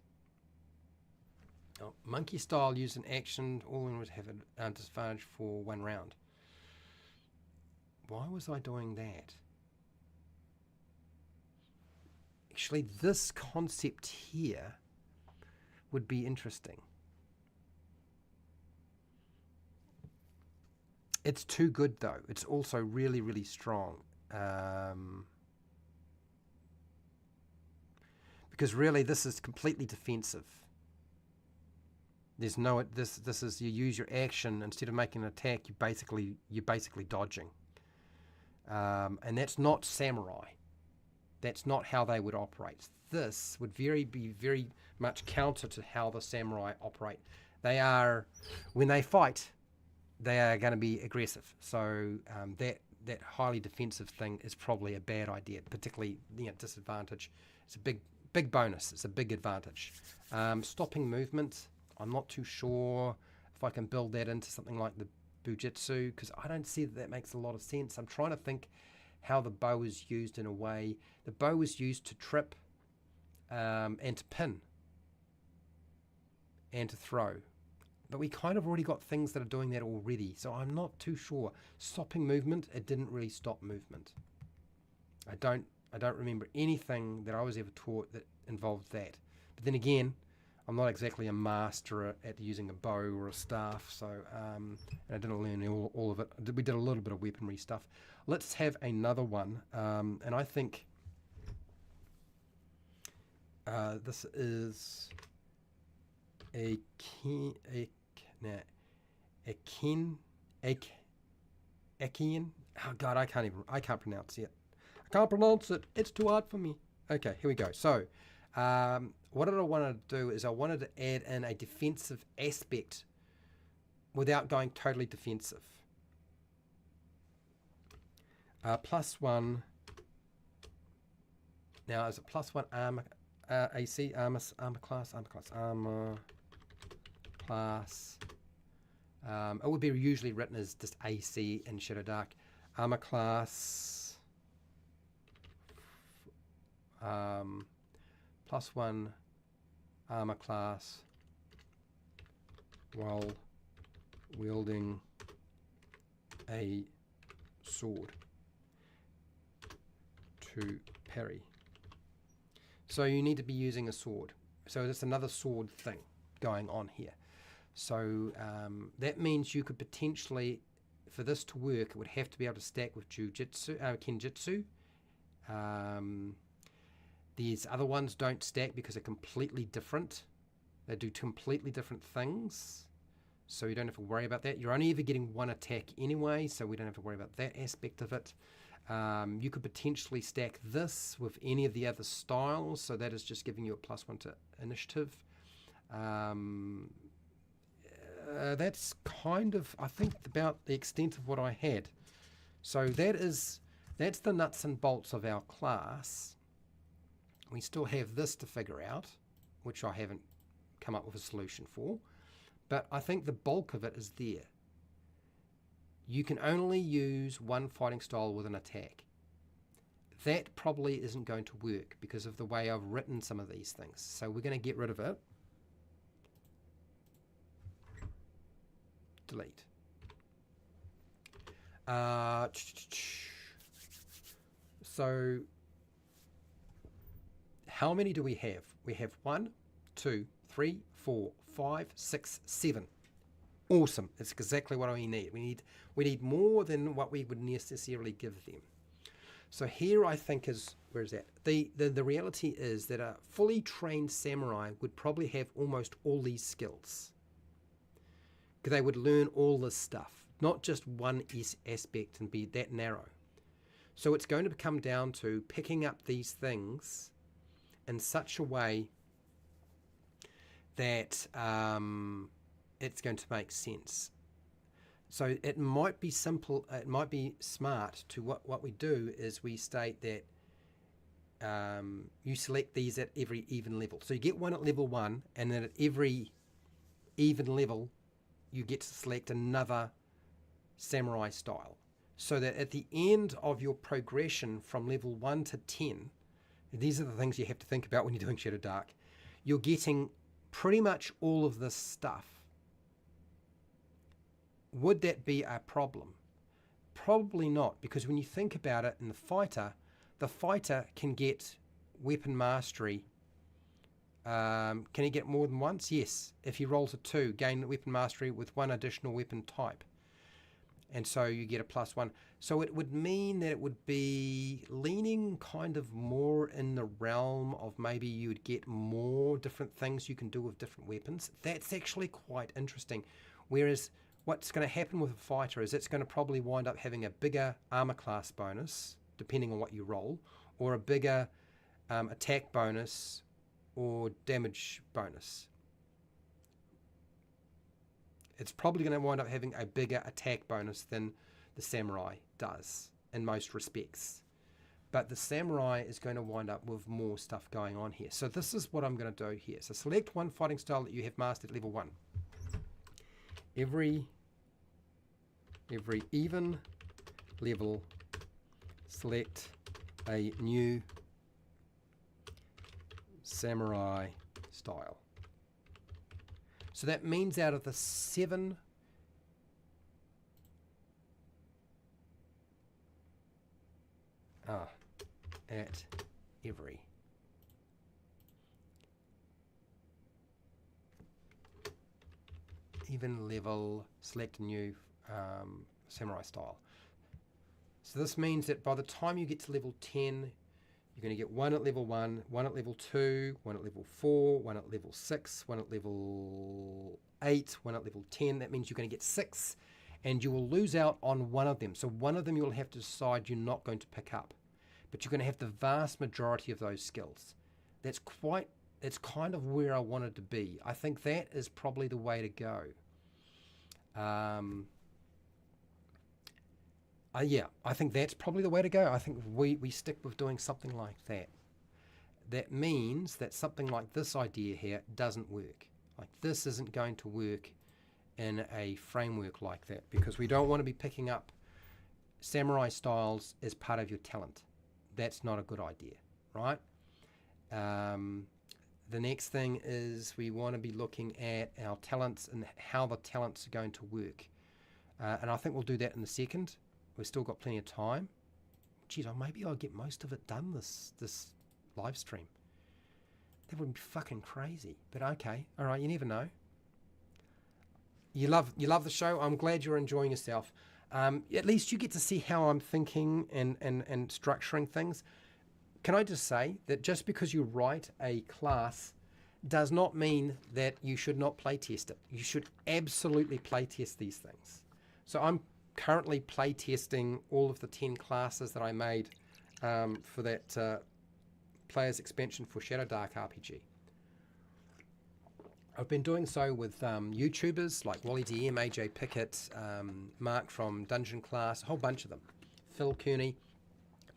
Oh, monkey style use an action. All would have a disadvantage for 1 round. Why was I doing that? Actually, this concept here would be interesting. It's too good, though. It's also really, really strong. Because really, this is completely defensive. There's no this is you use your action instead of making an attack. You're basically dodging, and that's not samurai. That's not how they would operate. This would be very much counter to how the samurai operate. They are, when they fight, they are going to be aggressive. So that highly defensive thing is probably a bad idea, particularly disadvantage. It's a big bonus. It's a big advantage. Stopping movement, I'm not too sure if I can build that into something like the Bujitsu, because I don't see that makes a lot of sense. I'm trying to think how the bow is used in a way. The bow is used to trip and to pin and to throw. But we kind of already got things that are doing that already, so I'm not too sure. Stopping movement, it didn't really stop movement. I don't remember anything that I was ever taught that involved that. But then again, I'm not exactly a master at using a bow or a staff, so and I didn't learn all of it. We did a little bit of weaponry stuff. Let's have another one, and I think this is a Ekian. Oh God, I can't pronounce it. Can't pronounce it. It's too hard for me. Okay, here we go. So, what did I want to do is I wanted to add in a defensive aspect without going totally defensive. +1. Now, is it +1 armor, AC, armor class? It would be usually written as just AC in Shadowdark. Armor class. +1 armor class while wielding a sword to parry. So you need to be using a sword. So there's another sword thing going on here. So that means you could potentially, for this to work, it would have to be able to stack with Kenjutsu. These other ones don't stack because they're completely different. They do completely different things. So you don't have to worry about that. You're only ever getting one attack anyway, so we don't have to worry about that aspect of it. You could potentially stack this with any of the other styles, so that is just giving you a +1 to initiative. That's kind of, I think, about the extent of what I had. So that's the nuts and bolts of our class. We still have this to figure out, which I haven't come up with a solution for, but I think the bulk of it is there. You can only use one fighting style with an attack. That probably isn't going to work because of the way I've written some of these things. So we're going to get rid of it. Delete. So how many do we have? We have 1, 2, 3, 4, 5, 6, 7. Awesome. That's exactly what we need. We need more than what we would necessarily give them. So here I think is, where is that? The reality is that a fully trained samurai would probably have almost all these skills. Because they would learn all this stuff, not just one aspect and be that narrow. So it's going to come down to picking up these things in such a way that it's going to make sense. So it might be simple, it might be smart to what we do is we state that you select these at every even level. So you get one at level 1, and then at every even level you get to select another samurai style. So that at the end of your progression from level 1 to 10, these are the things you have to think about when you're doing Shadowdark, you're getting pretty much all of this stuff. Would that be a problem? Probably not, because when you think about it in the fighter can get weapon mastery. Can he get more than once? Yes. If he rolls a 2, gain weapon mastery with 1 additional weapon type. And so you get a +1. So it would mean that it would be leaning kind of more in the realm of maybe you would get more different things you can do with different weapons. That's actually quite interesting. Whereas what's going to happen with a fighter is it's going to probably wind up having a bigger armor class bonus, depending on what you roll, or a bigger attack bonus or damage bonus. It's probably going to wind up having a bigger attack bonus than the samurai does in most respects. But the samurai is going to wind up with more stuff going on here. So this is what I'm going to do here. So select one fighting style that you have mastered at level 1. Every even level, select a new samurai style. So that means out of the 7 at every even level, select a new samurai style. So this means that by the time you get to level 10, you're going to get 1 at level 1, 1 at level 2, 1 at level 4, 1 at level 6, 1 at level 8, 1 at level 10. That means you're going to get 6, and you will lose out on one of them. So one of them you'll have to decide you're not going to pick up, but you're going to have the vast majority of those skills. That's kind of where I wanted to be. I think that is probably the way to go. Yeah, I think that's probably the way to go. I think we stick with doing something like that. That means that something like this idea here doesn't work. Like this isn't going to work in a framework like that, because we don't want to be picking up samurai styles as part of your talent. That's not a good idea, right? The next thing is we want to be looking at our talents and how the talents are going to work. And I think we'll do that in a second. We've still got plenty of time. Geez, maybe I'll get most of it done this live stream. That would be fucking crazy. But okay, all right, you never know. You love the show. I'm glad you're enjoying yourself. At least you get to see how I'm thinking and structuring things. Can I just say that just because you write a class does not mean that you should not playtest it. You should absolutely playtest these things. So I'm currently playtesting all of the 10 classes that I made for that player's expansion for Shadowdark RPG. I've been doing so with YouTubers like Wally DM, AJ Pickett, Mark from Dungeon Class, a whole bunch of them, Phil Kearney.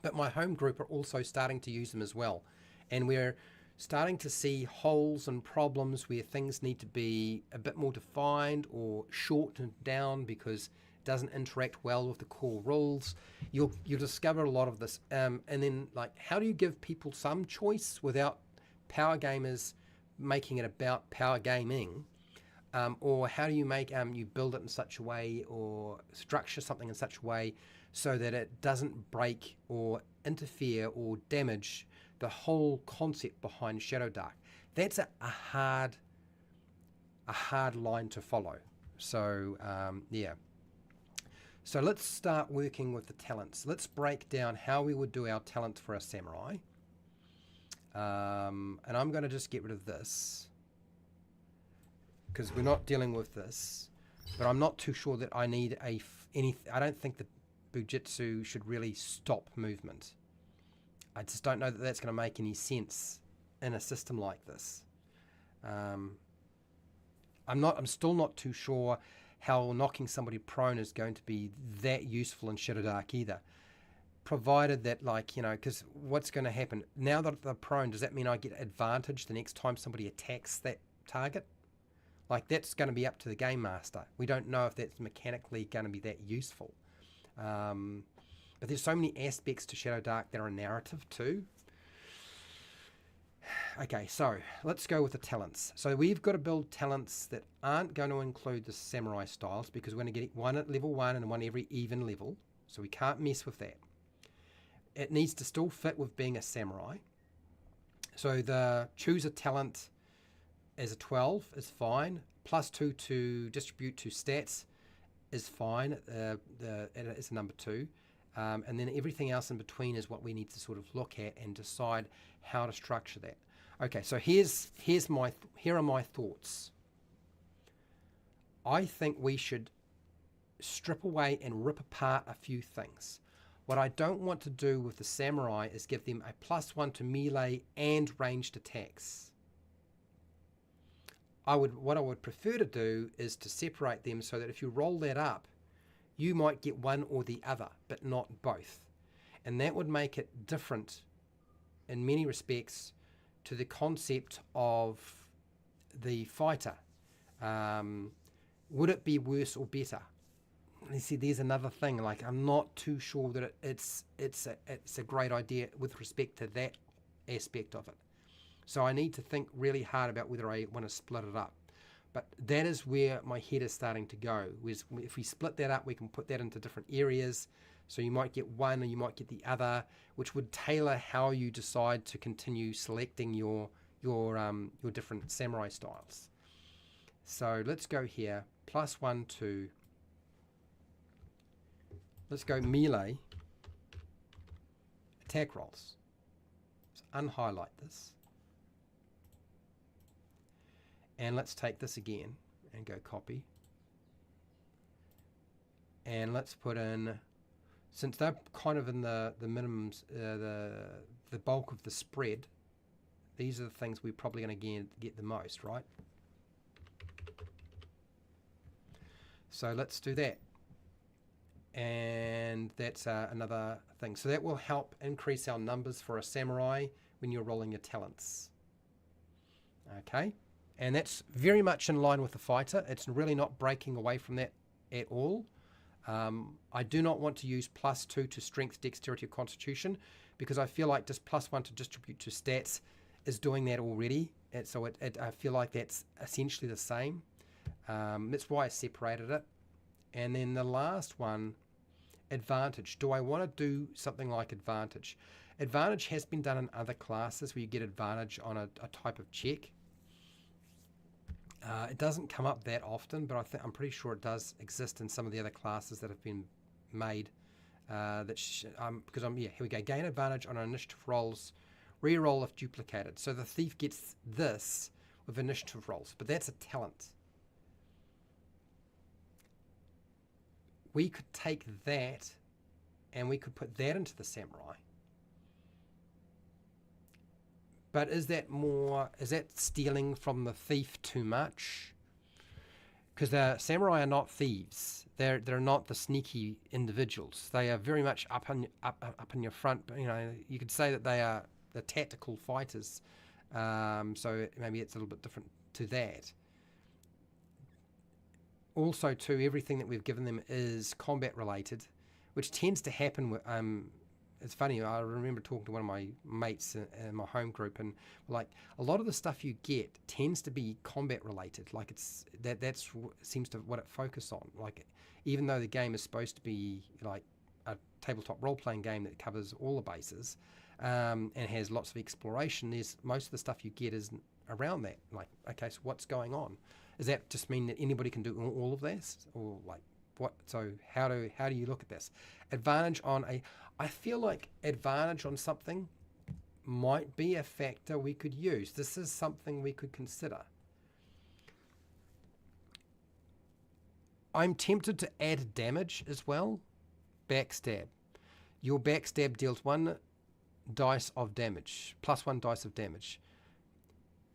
But my home group are also starting to use them as well. And we're starting to see holes and problems where things need to be a bit more defined or shortened down because it doesn't interact well with the core rules. You'll discover a lot of this. And then, like, how do you give people some choice without power gamers making it about power gaming? Or how do you make you build it in such a way or structure something in such a way so that it doesn't break or interfere or damage the whole concept behind Shadowdark? That's a hard line to follow. So yeah. So let's start working with the talents. Let's break down how we would do our talents for a samurai. And I'm going to just get rid of this because we're not dealing with this. But I'm not too sure that I need I don't think the Bujitsu should really stop movement. I just don't know that that's going to make any sense in a system like this. I'm still not too sure how knocking somebody prone is going to be that useful in Shadowdark either. Provided that, like, you know, because what's going to happen now that they're prone, does that mean I get advantage the next time somebody attacks that target? Like, that's going to be up to the game master. We don't know if that's mechanically going to be that useful. But there's so many aspects to Shadowdark that are narrative too. Okay, so let's go with the talents. So we've got to build talents that aren't going to include the samurai styles because we're going to get one at level 1 and one every even level. So we can't mess with that. It needs to still fit with being a samurai. So the choose a talent as a 12 is fine. +2 to distribute to stats is fine. It's a number 2. And then everything else in between is what we need to sort of look at and decide how to structure that. Okay, so here are my thoughts. I think we should strip away and rip apart a few things. What I don't want to do with the samurai is give them a +1 to melee and ranged attacks. What I would prefer to do is to separate them so that if you roll that up, you might get one or the other, but not both. And that would make it different in many respects to the concept of the fighter. Would it be worse or better? You see, there's another thing. Like, I'm not too sure that it's a great idea with respect to that aspect of it. So I need to think really hard about whether I want to split it up. But that is where my head is starting to go. If we split that up, we can put that into different areas. So you might get one or you might get the other, which would tailor how you decide to continue selecting your different samurai styles. So let's go here, +1 to, let's go melee attack rolls. Let's unhighlight this. And let's take this again and go copy. And let's put in, since they're kind of in the minimums, the bulk of the spread, these are the things we're probably going to get the most, right? So let's do that. And that's another thing. So that will help increase our numbers for a samurai when you're rolling your talents. Okay. And that's very much in line with the fighter. It's really not breaking away from that at all. I do not want to use +2 to strength, dexterity, or constitution because I feel like just +1 to distribute to stats is doing that already. So I feel like that's essentially the same. That's why I separated it. And then the last one, advantage. Do I want to do something like advantage? Advantage has been done in other classes where you get advantage on a type of check. It doesn't come up that often, but I'm pretty sure it does exist in some of the other classes that have been made. Here we go. Gain advantage on initiative rolls. Reroll if duplicated. So the thief gets this with initiative rolls, but that's a talent. We could take that and we could put that into the samurai. But is that stealing from the thief too much? Because the samurai are not thieves. They're not the sneaky individuals. They are very much up in your front. You could say that they are the tactical fighters. So maybe it's a little bit different to that. Also, too, everything that we've given them is combat related, which tends to happen with. It's funny. I remember talking to one of my mates in my home group, and like a lot of the stuff you get tends to be combat related. Like that's seems to what it focuses on. Like even though the game is supposed to be like a tabletop role playing game that covers all the bases and has lots of exploration, there's most of the stuff you get is around that. Like, okay, so what's going on? Does that just mean that anybody can do all of this, or like what? So how do you look at this? Advantage on I feel like advantage on something might be a factor we could use. This is something we could consider. I'm tempted to add damage as well. Backstab. Your backstab deals 1 dice of damage, plus 1 dice of damage.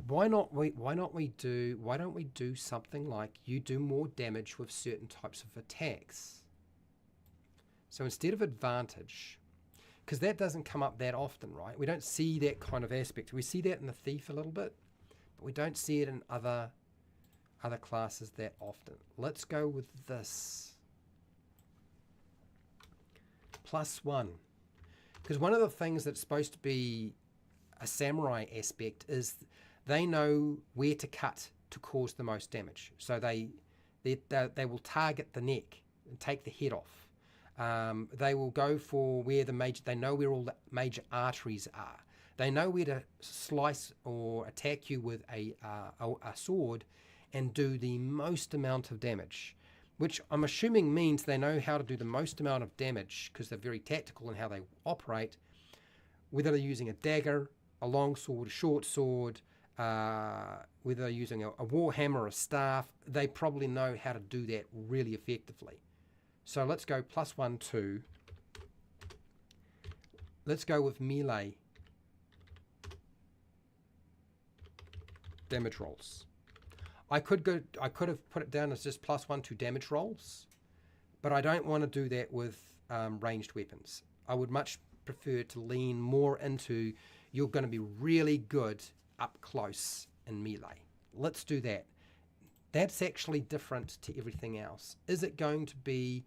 Why don't we do something like you do more damage with certain types of attacks? So instead of advantage, because that doesn't come up that often, right? We don't see that kind of aspect. We see that in the thief a little bit, but we don't see it in other classes that often. Let's go with this. +1. Because one of the things that's supposed to be a samurai aspect is they know where to cut to cause the most damage. So they will target the neck and take the head off. They will go for where they know where all the major arteries are. They know where to slice or attack you with a sword and do the most amount of damage, which I'm assuming means they know how to do the most amount of damage because they're very tactical in how they operate, whether they're using a dagger, a long sword, a short sword, whether they're using a war hammer or a staff. They probably know how to do that really effectively. So let's go +1, 2. Let's go with melee damage rolls. I could have put it down as just +1, 2 damage rolls, but I don't want to do that with ranged weapons. I would much prefer to lean more into you're going to be really good up close in melee. Let's do that. That's actually different to everything else. Is it going to be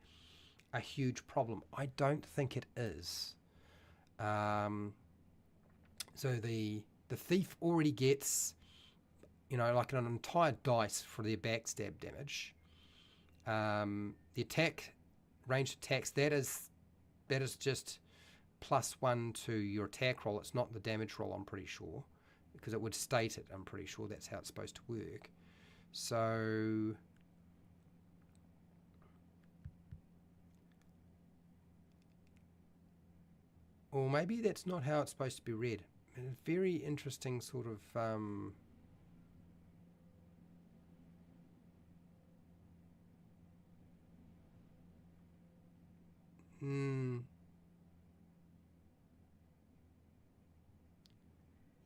a huge problem? I don't think it is. So the thief already gets, like an entire dice for their backstab damage. The attack, ranged attacks, that is just +1 to your attack roll. It's not the damage roll, I'm pretty sure, because it would state it. I'm pretty sure that's how it's supposed to work. So or maybe that's not how it's supposed to be read. A very interesting sort of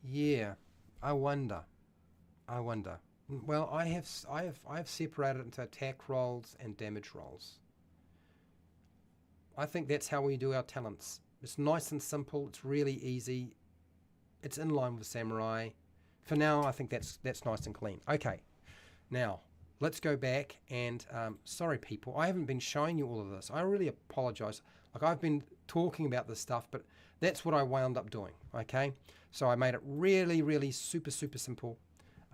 yeah, I wonder. Well, I have separated it into attack rolls and damage rolls. I think that's how we do our talents. It's nice and simple. It's really easy. It's in line with Samurai. For now, I think that's nice and clean. Okay, now let's go back and sorry people, I haven't been showing you all of this. I really apologize. Like, I've been talking about this stuff, but that's what I wound up doing. Okay, so I made it really, really super simple.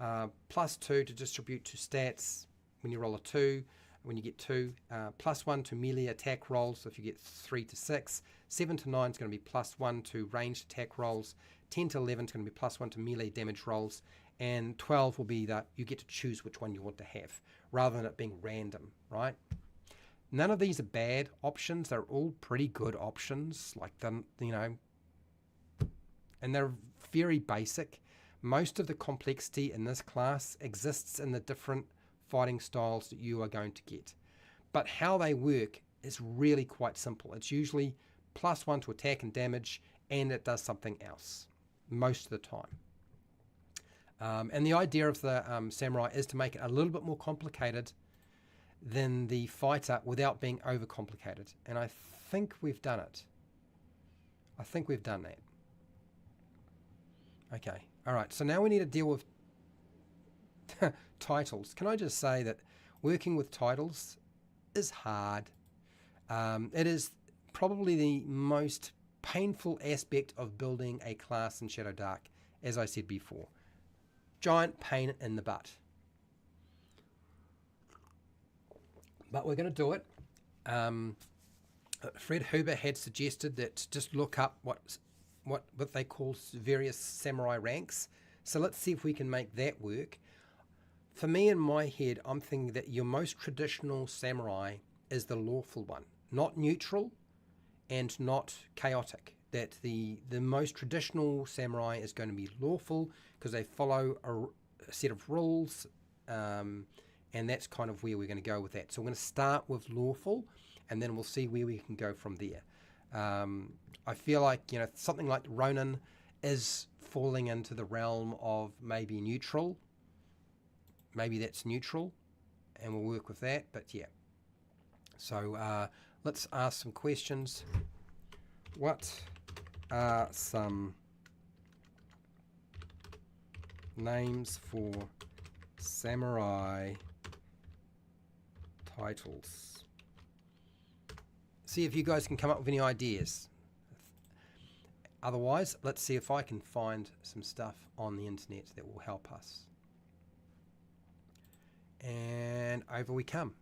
+2 to distribute to stats when you roll a 2, when you get 2, +1 to melee attack rolls if you get 3 to 6, 7 to 9 is going to be +1 to ranged attack rolls, 10 to 11 is going to be +1 to melee damage rolls, and 12 will be that you get to choose which one you want to have, rather than it being random, right? None of these are bad options. They're all pretty good options, like the, you know, and they're very basic. Most of the complexity in this class exists in the different fighting styles that you are going to get. But how they work is really quite simple. It's usually +1 to attack and damage, and it does something else most of the time. And the idea of the samurai is to make it a little bit more complicated than the fighter without being overcomplicated. And I think we've done it. I think we've done that. Okay. All right. So now we need to deal with titles. Can I just say that working with titles is hard. It is probably the most painful aspect of building a class in Shadowdark, as I said before. Giant pain in the butt. But we're going to do it. Fred Huber had suggested that just look up what they call various samurai ranks. So let's see if we can make that work. For me, in my head, I'm thinking that your most traditional samurai is the lawful one, not neutral and not chaotic. That the most traditional samurai is going to be lawful because they follow a set of rules, and that's kind of where we're going to go with that. So we're going to start with lawful, and then we'll see where we can go from there. I feel like, you know, something like Ronin is falling into the realm of maybe neutral. Maybe that's neutral, and we'll work with that. But yeah. So let's ask some questions. What are some names for samurai titles? See if you guys can come up with any ideas. Otherwise, let's see if I can find some stuff on the internet that will help us. And over we come.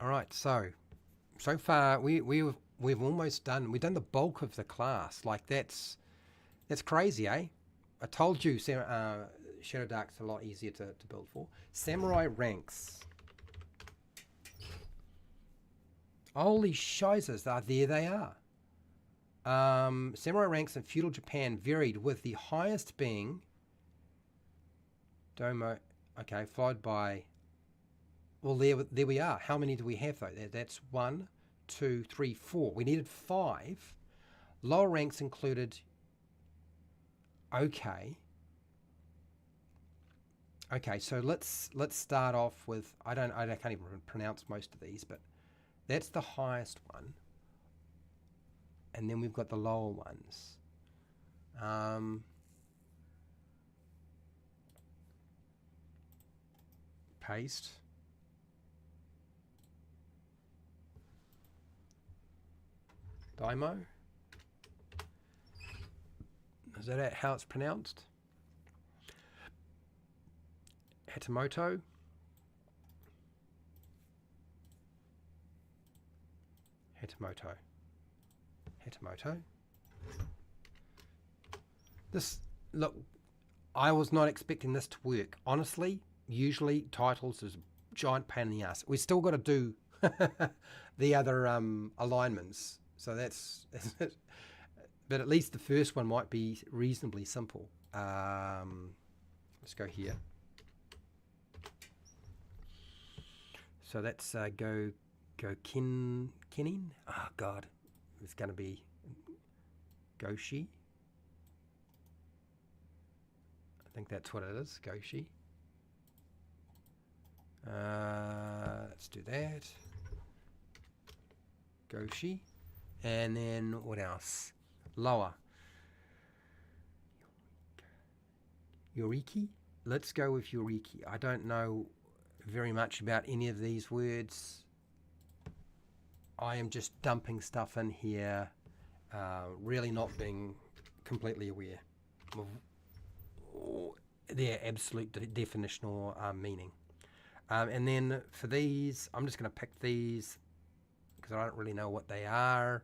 All right, so far we've almost done. We've done the bulk of the class. Like that's crazy, eh? I told you, Shadowdark's a lot easier to build for. Samurai ranks. Holy shizers! There they are. Samurai ranks in feudal Japan varied, with the highest being Domo. Okay, followed by. Well, there we are. How many do we have though? That's 1, 2, 3, 4. We needed 5. Lower ranks included. Okay, so let's start off with I can't even pronounce most of these, but that's the highest one, and then we've got the lower ones. Paste. Daimo. Is that how it's pronounced? Hatamoto. This, look, I was not expecting this to work. Honestly, usually titles is a giant pain in the ass. We still got to do the other alignments. So that's but at least the first one might be reasonably simple. Let's go here. So that's go Kenin. Oh God, it's going to be Goshi. I think that's what it is, Goshi. Let's do that. Goshi. And then what else? Lower. Yoriki? Let's go with Yoriki. I don't know very much about any of these words. I am just dumping stuff in here, really not being completely aware. their absolute definitional meaning. And then for these, I'm just going to pick these because I don't really know what they are.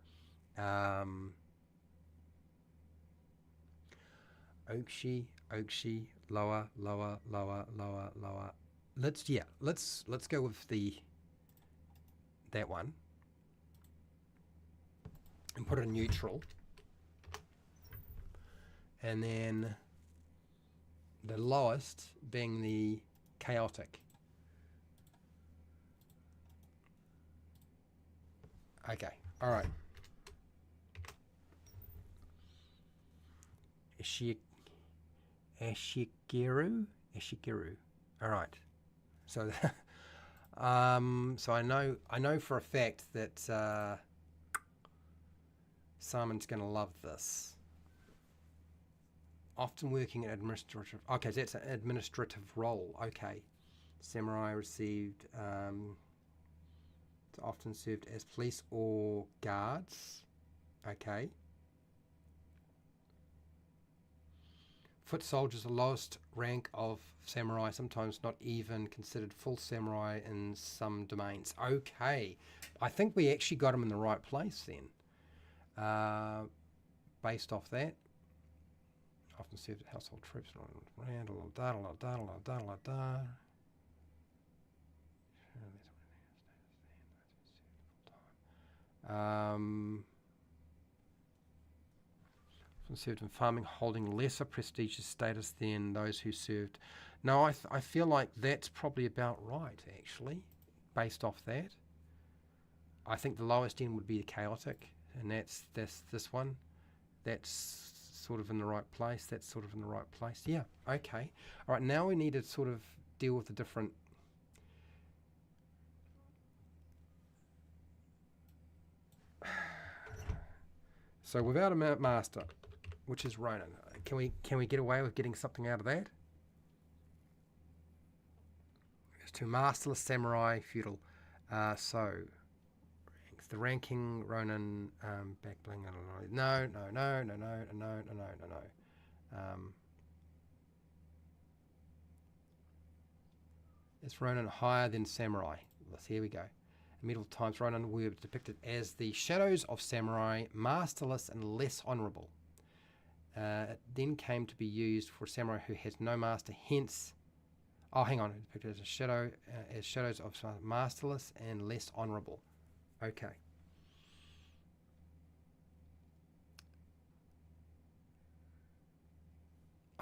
Oakshi, lower. Let's go with that one and put it in neutral. And then the lowest being the chaotic. Okay, all right. Ashikiru. All right. So, so I know for a fact that Simon's going to love this. Often working in administrative. Okay, so that's an administrative role. Okay, samurai received. It's often served as police or guards. Okay. Foot soldiers, the lowest rank of samurai, sometimes not even considered full samurai in some domains. Okay, I think we actually got him in the right place then. Based off that, often served household troops. Served in farming, holding lesser prestigious status than those who served. No, I feel like that's probably about right, actually, based off that. I think the lowest end would be the chaotic, and that's this one. That's sort of in the right place. That's sort of in the right place. Yeah, okay. All right, now we need to sort of deal with the different... So without a master, which is Ronin, can we get away with getting something out of that? It's to masterless samurai feudal. So the ranking Ronin back bling. No. Is Ronin higher than samurai? Here we go. In medieval times, Ronin were depicted as the shadows of samurai, masterless and less honourable. It then came to be used for samurai who has no master, hence... Oh, hang on. Depicted as a shadow, as shadows of masterless and less honourable. Okay.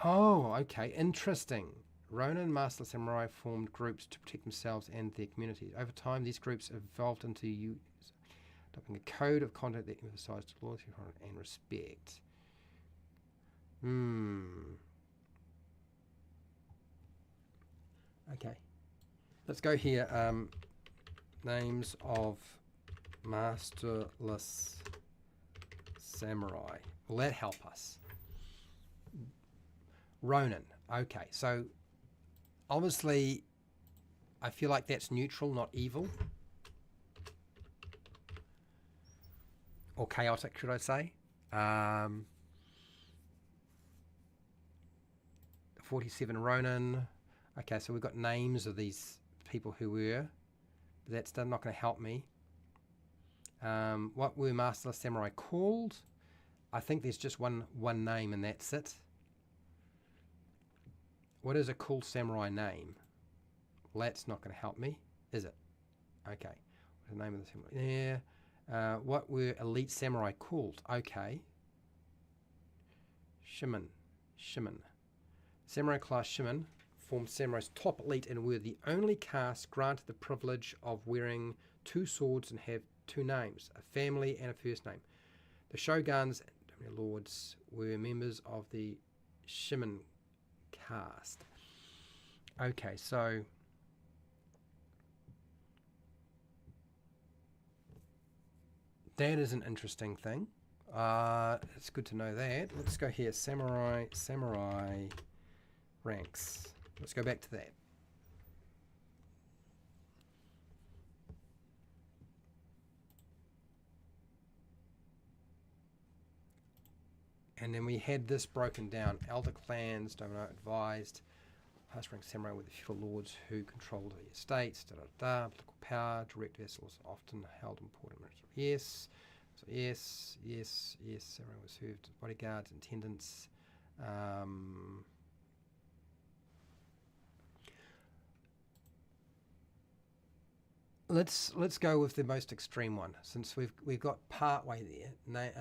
Oh, okay. Interesting. Ronin master samurai formed groups to protect themselves and their communities. Over time, these groups evolved into adopting a code of conduct that emphasized loyalty and respect. Okay. Let's go here. Names of masterless samurai. Will that help us? Ronin. Okay, so obviously I feel like that's neutral, not evil. Or chaotic, should I say. 47 Ronin. Okay, so we've got names of these people who were. But that's not going to help me. What were masterless samurai called? I think there's just one name and that's it. What is a cool samurai name? Well, that's not going to help me, is it? Okay. What's the name of the samurai? Yeah. What were elite samurai called? Okay. Shimen. Samurai class Shimen formed samurai's top elite and were the only caste granted the privilege of wearing two swords and have two names, a family and a first name. The shoguns and lords were members of the Shimen caste. Okay, so that is an interesting thing. It's good to know that. Let's go here. Samurai ranks. Let's go back to that. And then we had this broken down. Elder clans, Domino advised. past-rank samurai with the feudal lords who controlled the estates, political power, direct vassals often held important military. Yes. So yes, samurai was served as bodyguards, attendants. Let's go with the most extreme one, since we've got part way there.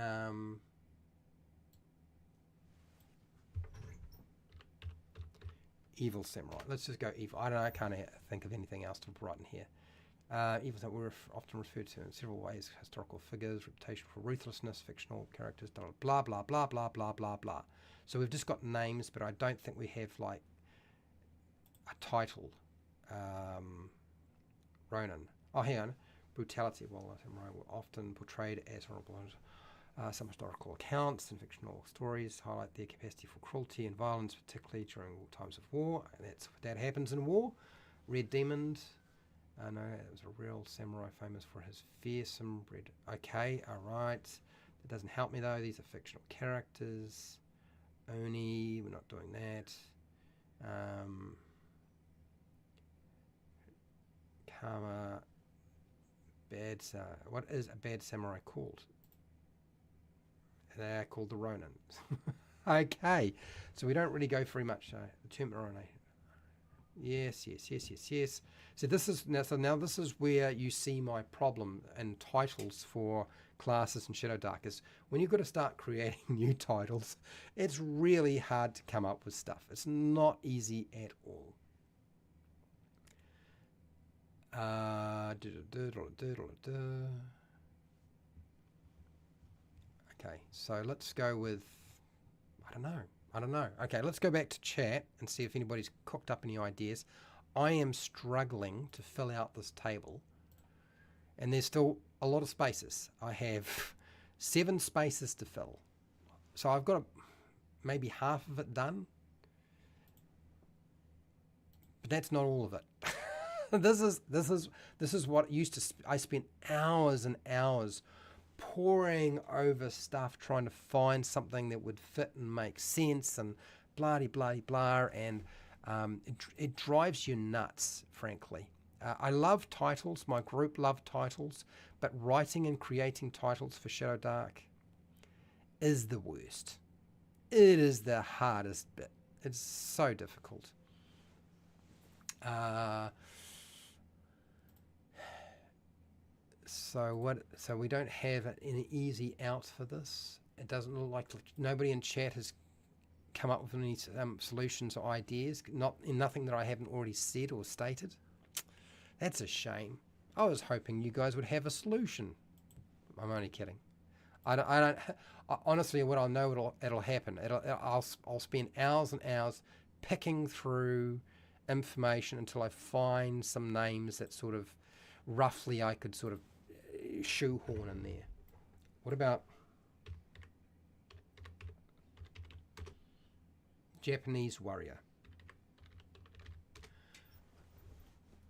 Evil samurai. Let's just go evil. I don't know. I can't think of anything else to write in here. Evil that were often referred to in several ways: historical figures, reputation for ruthlessness, fictional characters, blah blah blah blah blah blah blah. So we've just got names, but I don't think we have like a title. Ronin. Oh, hang on. Brutality. Well, samurai were often portrayed as horrible. Some historical accounts and fictional stories highlight their capacity for cruelty and violence, particularly during times of war. That happens in war. Red Demon. No, it was a real samurai famous for his fearsome breed. Okay, alright. That doesn't help me though. These are fictional characters. Oni, we're not doing that. Karma. Bad. What is a bad samurai called? They're called the Ronin. Okay, so we don't really go very much. The term Ronin. Yes. So this is now this is where you see my problem in titles for classes in Shadowdark is when you've got to start creating new titles, it's really hard to come up with stuff. It's not easy at all. Okay, so let's go with, I don't know. Okay, let's go back to chat and see if anybody's cooked up any ideas. I am struggling to fill out this table, and there's still a lot of spaces. I have 7 spaces to fill, so I've got maybe half of it done, but that's not all of it. This is what I spent hours and hours poring over stuff trying to find something that would fit and make sense and blah blah, and it drives you nuts, frankly. I love titles, my group loved titles, but writing and creating titles for Shadowdark is the worst. It is the hardest bit. It's so difficult. So we don't have an easy out for this. It doesn't look like nobody in chat has come up with any solutions or ideas. Nothing that I haven't already said or stated. That's a shame. I was hoping you guys would have a solution. I'm only kidding. Honestly, what I know it'll happen. I'll spend hours and hours picking through information until I find some names that sort of roughly I could sort of shoehorn in there. What about Japanese warrior?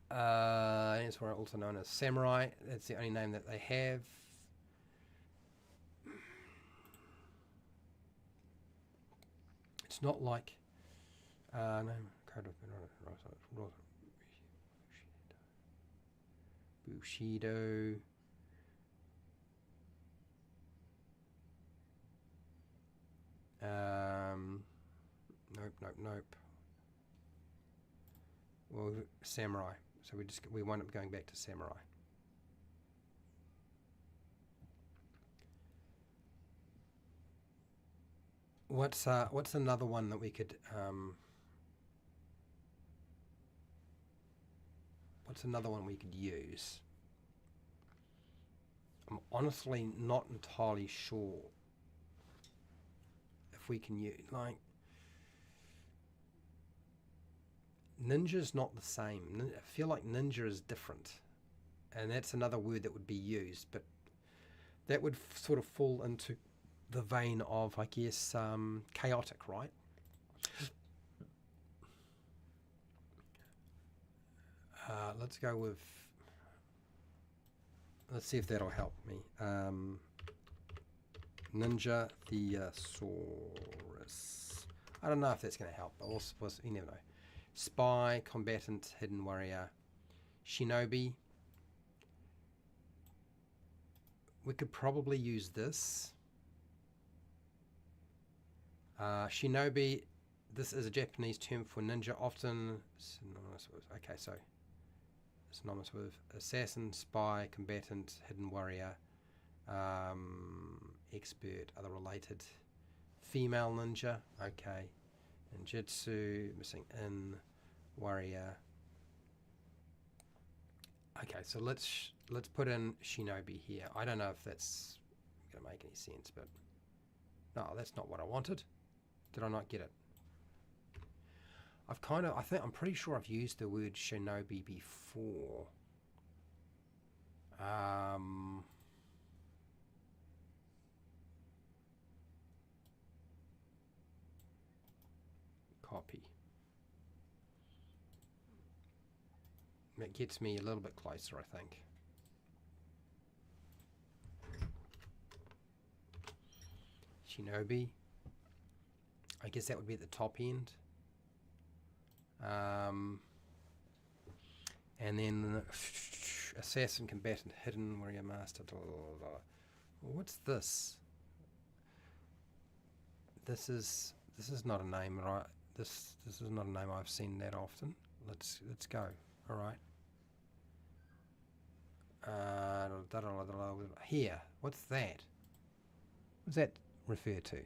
That's where also known as samurai. That's the only name that they have. It's not like Bushido. Nope. Well, samurai. So we wind up going back to samurai. What's another one that we could what's another one we could use? I'm honestly not entirely sure if we can use, like, ninja's not the same. I feel like ninja is different, and that's another word that would be used, but that would sort of fall into the vein of, I guess, chaotic, right? Let's go with, let's see if that'll help me. Ninja Thesaurus. I don't know if that's going to help, but you never know. Spy, combatant, hidden warrior, shinobi. We could probably use this. Shinobi, this is a Japanese term for ninja, often synonymous with, okay, so synonymous with assassin, spy, combatant, hidden warrior, expert, other related. Female ninja, okay. Ninjutsu, missing in, warrior. Okay, so let's put in shinobi here. I don't know if that's going to make any sense, but no, that's not what I wanted. Did I not get it? I'm pretty sure I've used the word shinobi before. Copy. That gets me a little bit closer, I think. Shinobi. I guess that would be at the top end. And then assassin, combatant, hidden warrior, master. Blah, blah, blah. What's this? This is not a name, right? This is not a name I've seen that often. Let's go. All right. Here. What's that? What does that refer to?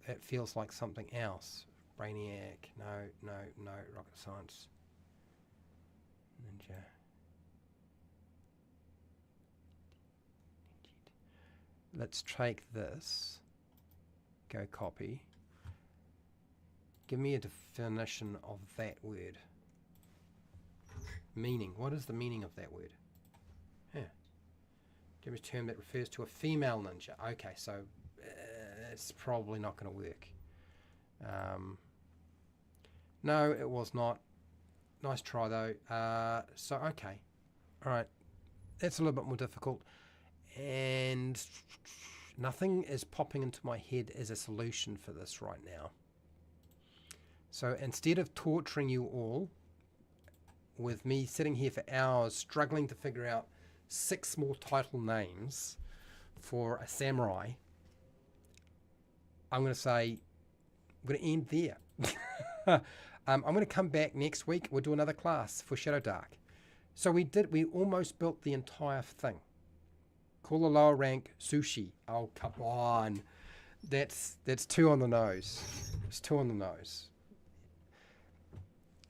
That feels like something else. Brainiac. No. Rocket science. Ninja. Let's take this. Go copy. Give me a definition of that word. Meaning. What is the meaning of that word? Yeah. Give me a term that refers to a female ninja. Okay, so it's probably not going to work. No, it was not. Nice try though. So okay. All right. That's a little bit more difficult. And nothing is popping into my head as a solution for this right now. So instead of torturing you all with me sitting here for hours struggling to figure out 6 more title names for a samurai, I'm going to say we're going to end there. I'm going to come back next week. We'll do another class for Shadowdark. So we almost built the entire thing. Call a lower rank sushi. Oh, come on. That's 2 on the nose. It's 2 on the nose.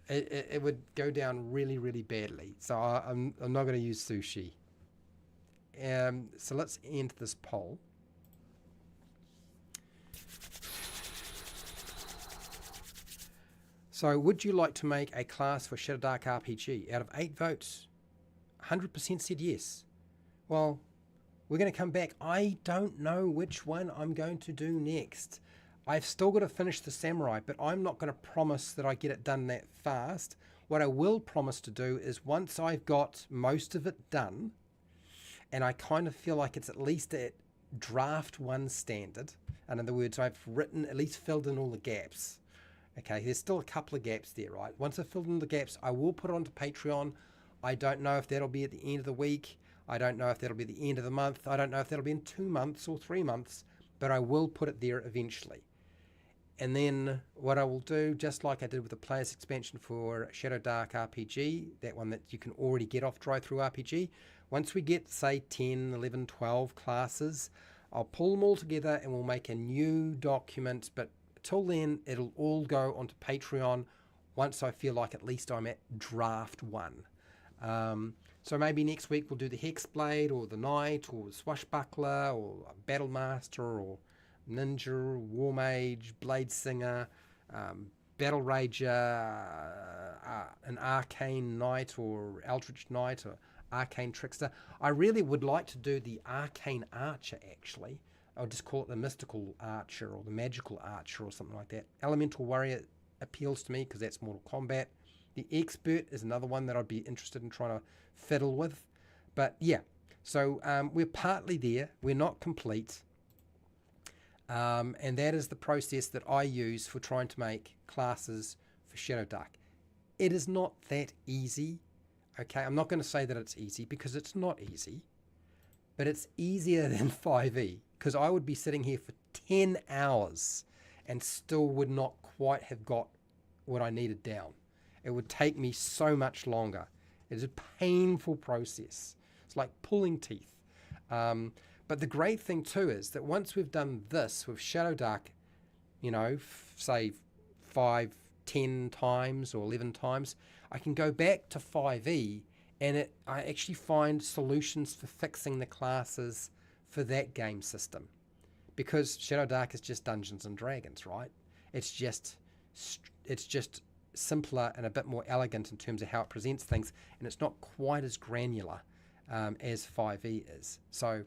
It would go down really, really badly. So I'm not going to use sushi. So let's end this poll. So would you like to make a class for Shadowdark RPG? Out of 8 votes, 100% said yes. Well, we're going to come back. I don't know which one I'm going to do next. I've still got to finish the samurai, but I'm not going to promise that I get it done that fast. What I will promise to do is once I've got most of it done, and I kind of feel like it's at least at draft 1 standard, in other words, I've written, at least filled in all the gaps. Okay, there's still a couple of gaps there, right? Once I've filled in the gaps, I will put it onto Patreon. I don't know if that'll be at the end of the week. I don't know if that'll be the end of the month. I don't know if that'll be in 2 months or 3 months, but I will put it there eventually. And then what I will do, just like I did with the players expansion for Shadowdark RPG, that one that you can already get off DriveThru RPG, once we get, say, 10, 11, 12 classes, I'll pull them all together and we'll make a new document. But till then, it'll all go onto Patreon once I feel like at least I'm at draft 1. So maybe next week we'll do the Hexblade or the Knight or the Swashbuckler or Battle Master or Ninja, War Mage, Blade Singer, Battle Rager, an Arcane Knight or Eldritch Knight or Arcane Trickster. I really would like to do the Arcane Archer, actually. I'll just call it the Mystical Archer or the Magical Archer or something like that. Elemental Warrior appeals to me because that's Mortal Kombat. The Expert is another one that I'd be interested in trying to fiddle with. But yeah, So we're partly there. We're not complete. And that is the process that I use for trying to make classes for Shadowdark. It is not that easy. Okay, I'm not going to say that it's easy because it's not easy, but it's easier than 5e, because I would be sitting here for 10 hours and still would not quite have got what I needed down. It would take me so much longer. It is a painful process. It's like pulling teeth. But the great thing too is that once we've done this with Shadowdark, you know, say 5, 10 times or 11 times, I can go back to 5e and I actually find solutions for fixing the classes for that game system. Because Shadowdark is just Dungeons and Dragons, right? It's just simpler and a bit more elegant in terms of how it presents things, and it's not quite as granular as 5e is. So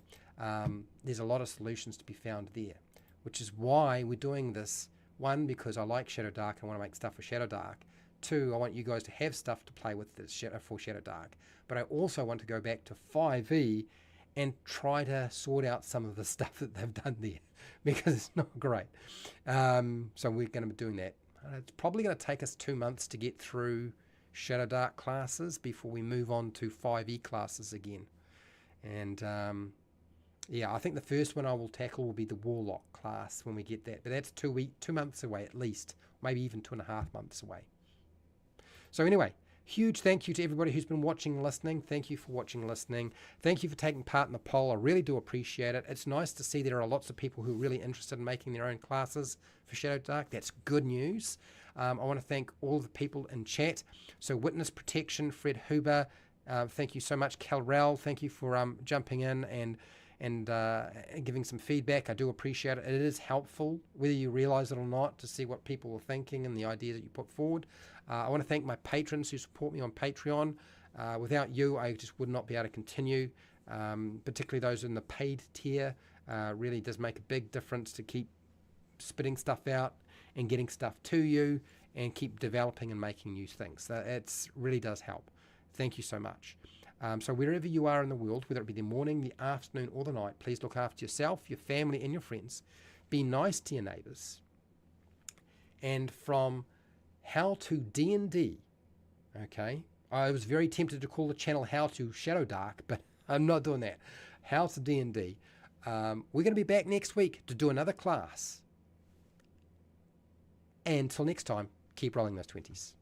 there's a lot of solutions to be found there, which is why we're doing this. One, because I like Shadowdark and want to make stuff for Shadowdark. Two, I want you guys to have stuff to play with for Shadowdark. But I also want to go back to 5e and try to sort out some of the stuff that they've done there, because it's not great. So we're going to be doing that. It's probably going to take us 2 months to get through Shadowdark classes before we move on to 5e classes again. And yeah, I think the first one I will tackle will be the Warlock class when we get that. But that's 2 months away at least, maybe even 2.5 months away. So anyway, huge thank you to everybody who's been watching and listening. Thank you for watching and listening. Thank you for taking part in the poll. I really do appreciate it. It's nice to see there are lots of people who are really interested in making their own classes for Shadowdark. That's good news. I want to thank all the people in chat. So Witness Protection, Fred Huber, thank you so much. Cal-Rel, thank you for jumping in and giving some feedback. I do appreciate it. It is helpful, whether you realize it or not, to see what people are thinking and the ideas that you put forward. I want to thank my patrons who support me on Patreon. Without you, I just would not be able to continue, particularly those in the paid tier. Really does make a big difference to keep spitting stuff out and getting stuff to you and keep developing and making new things. It really does help. Thank you so much. So wherever you are in the world, whether it be the morning, the afternoon, or the night, please look after yourself, your family, and your friends. Be nice to your neighbors. And from How to D&D, okay? I was very tempted to call the channel How to Shadowdark, but I'm not doing that. How to D&D. We're going to be back next week to do another class. And until next time, keep rolling those 20s.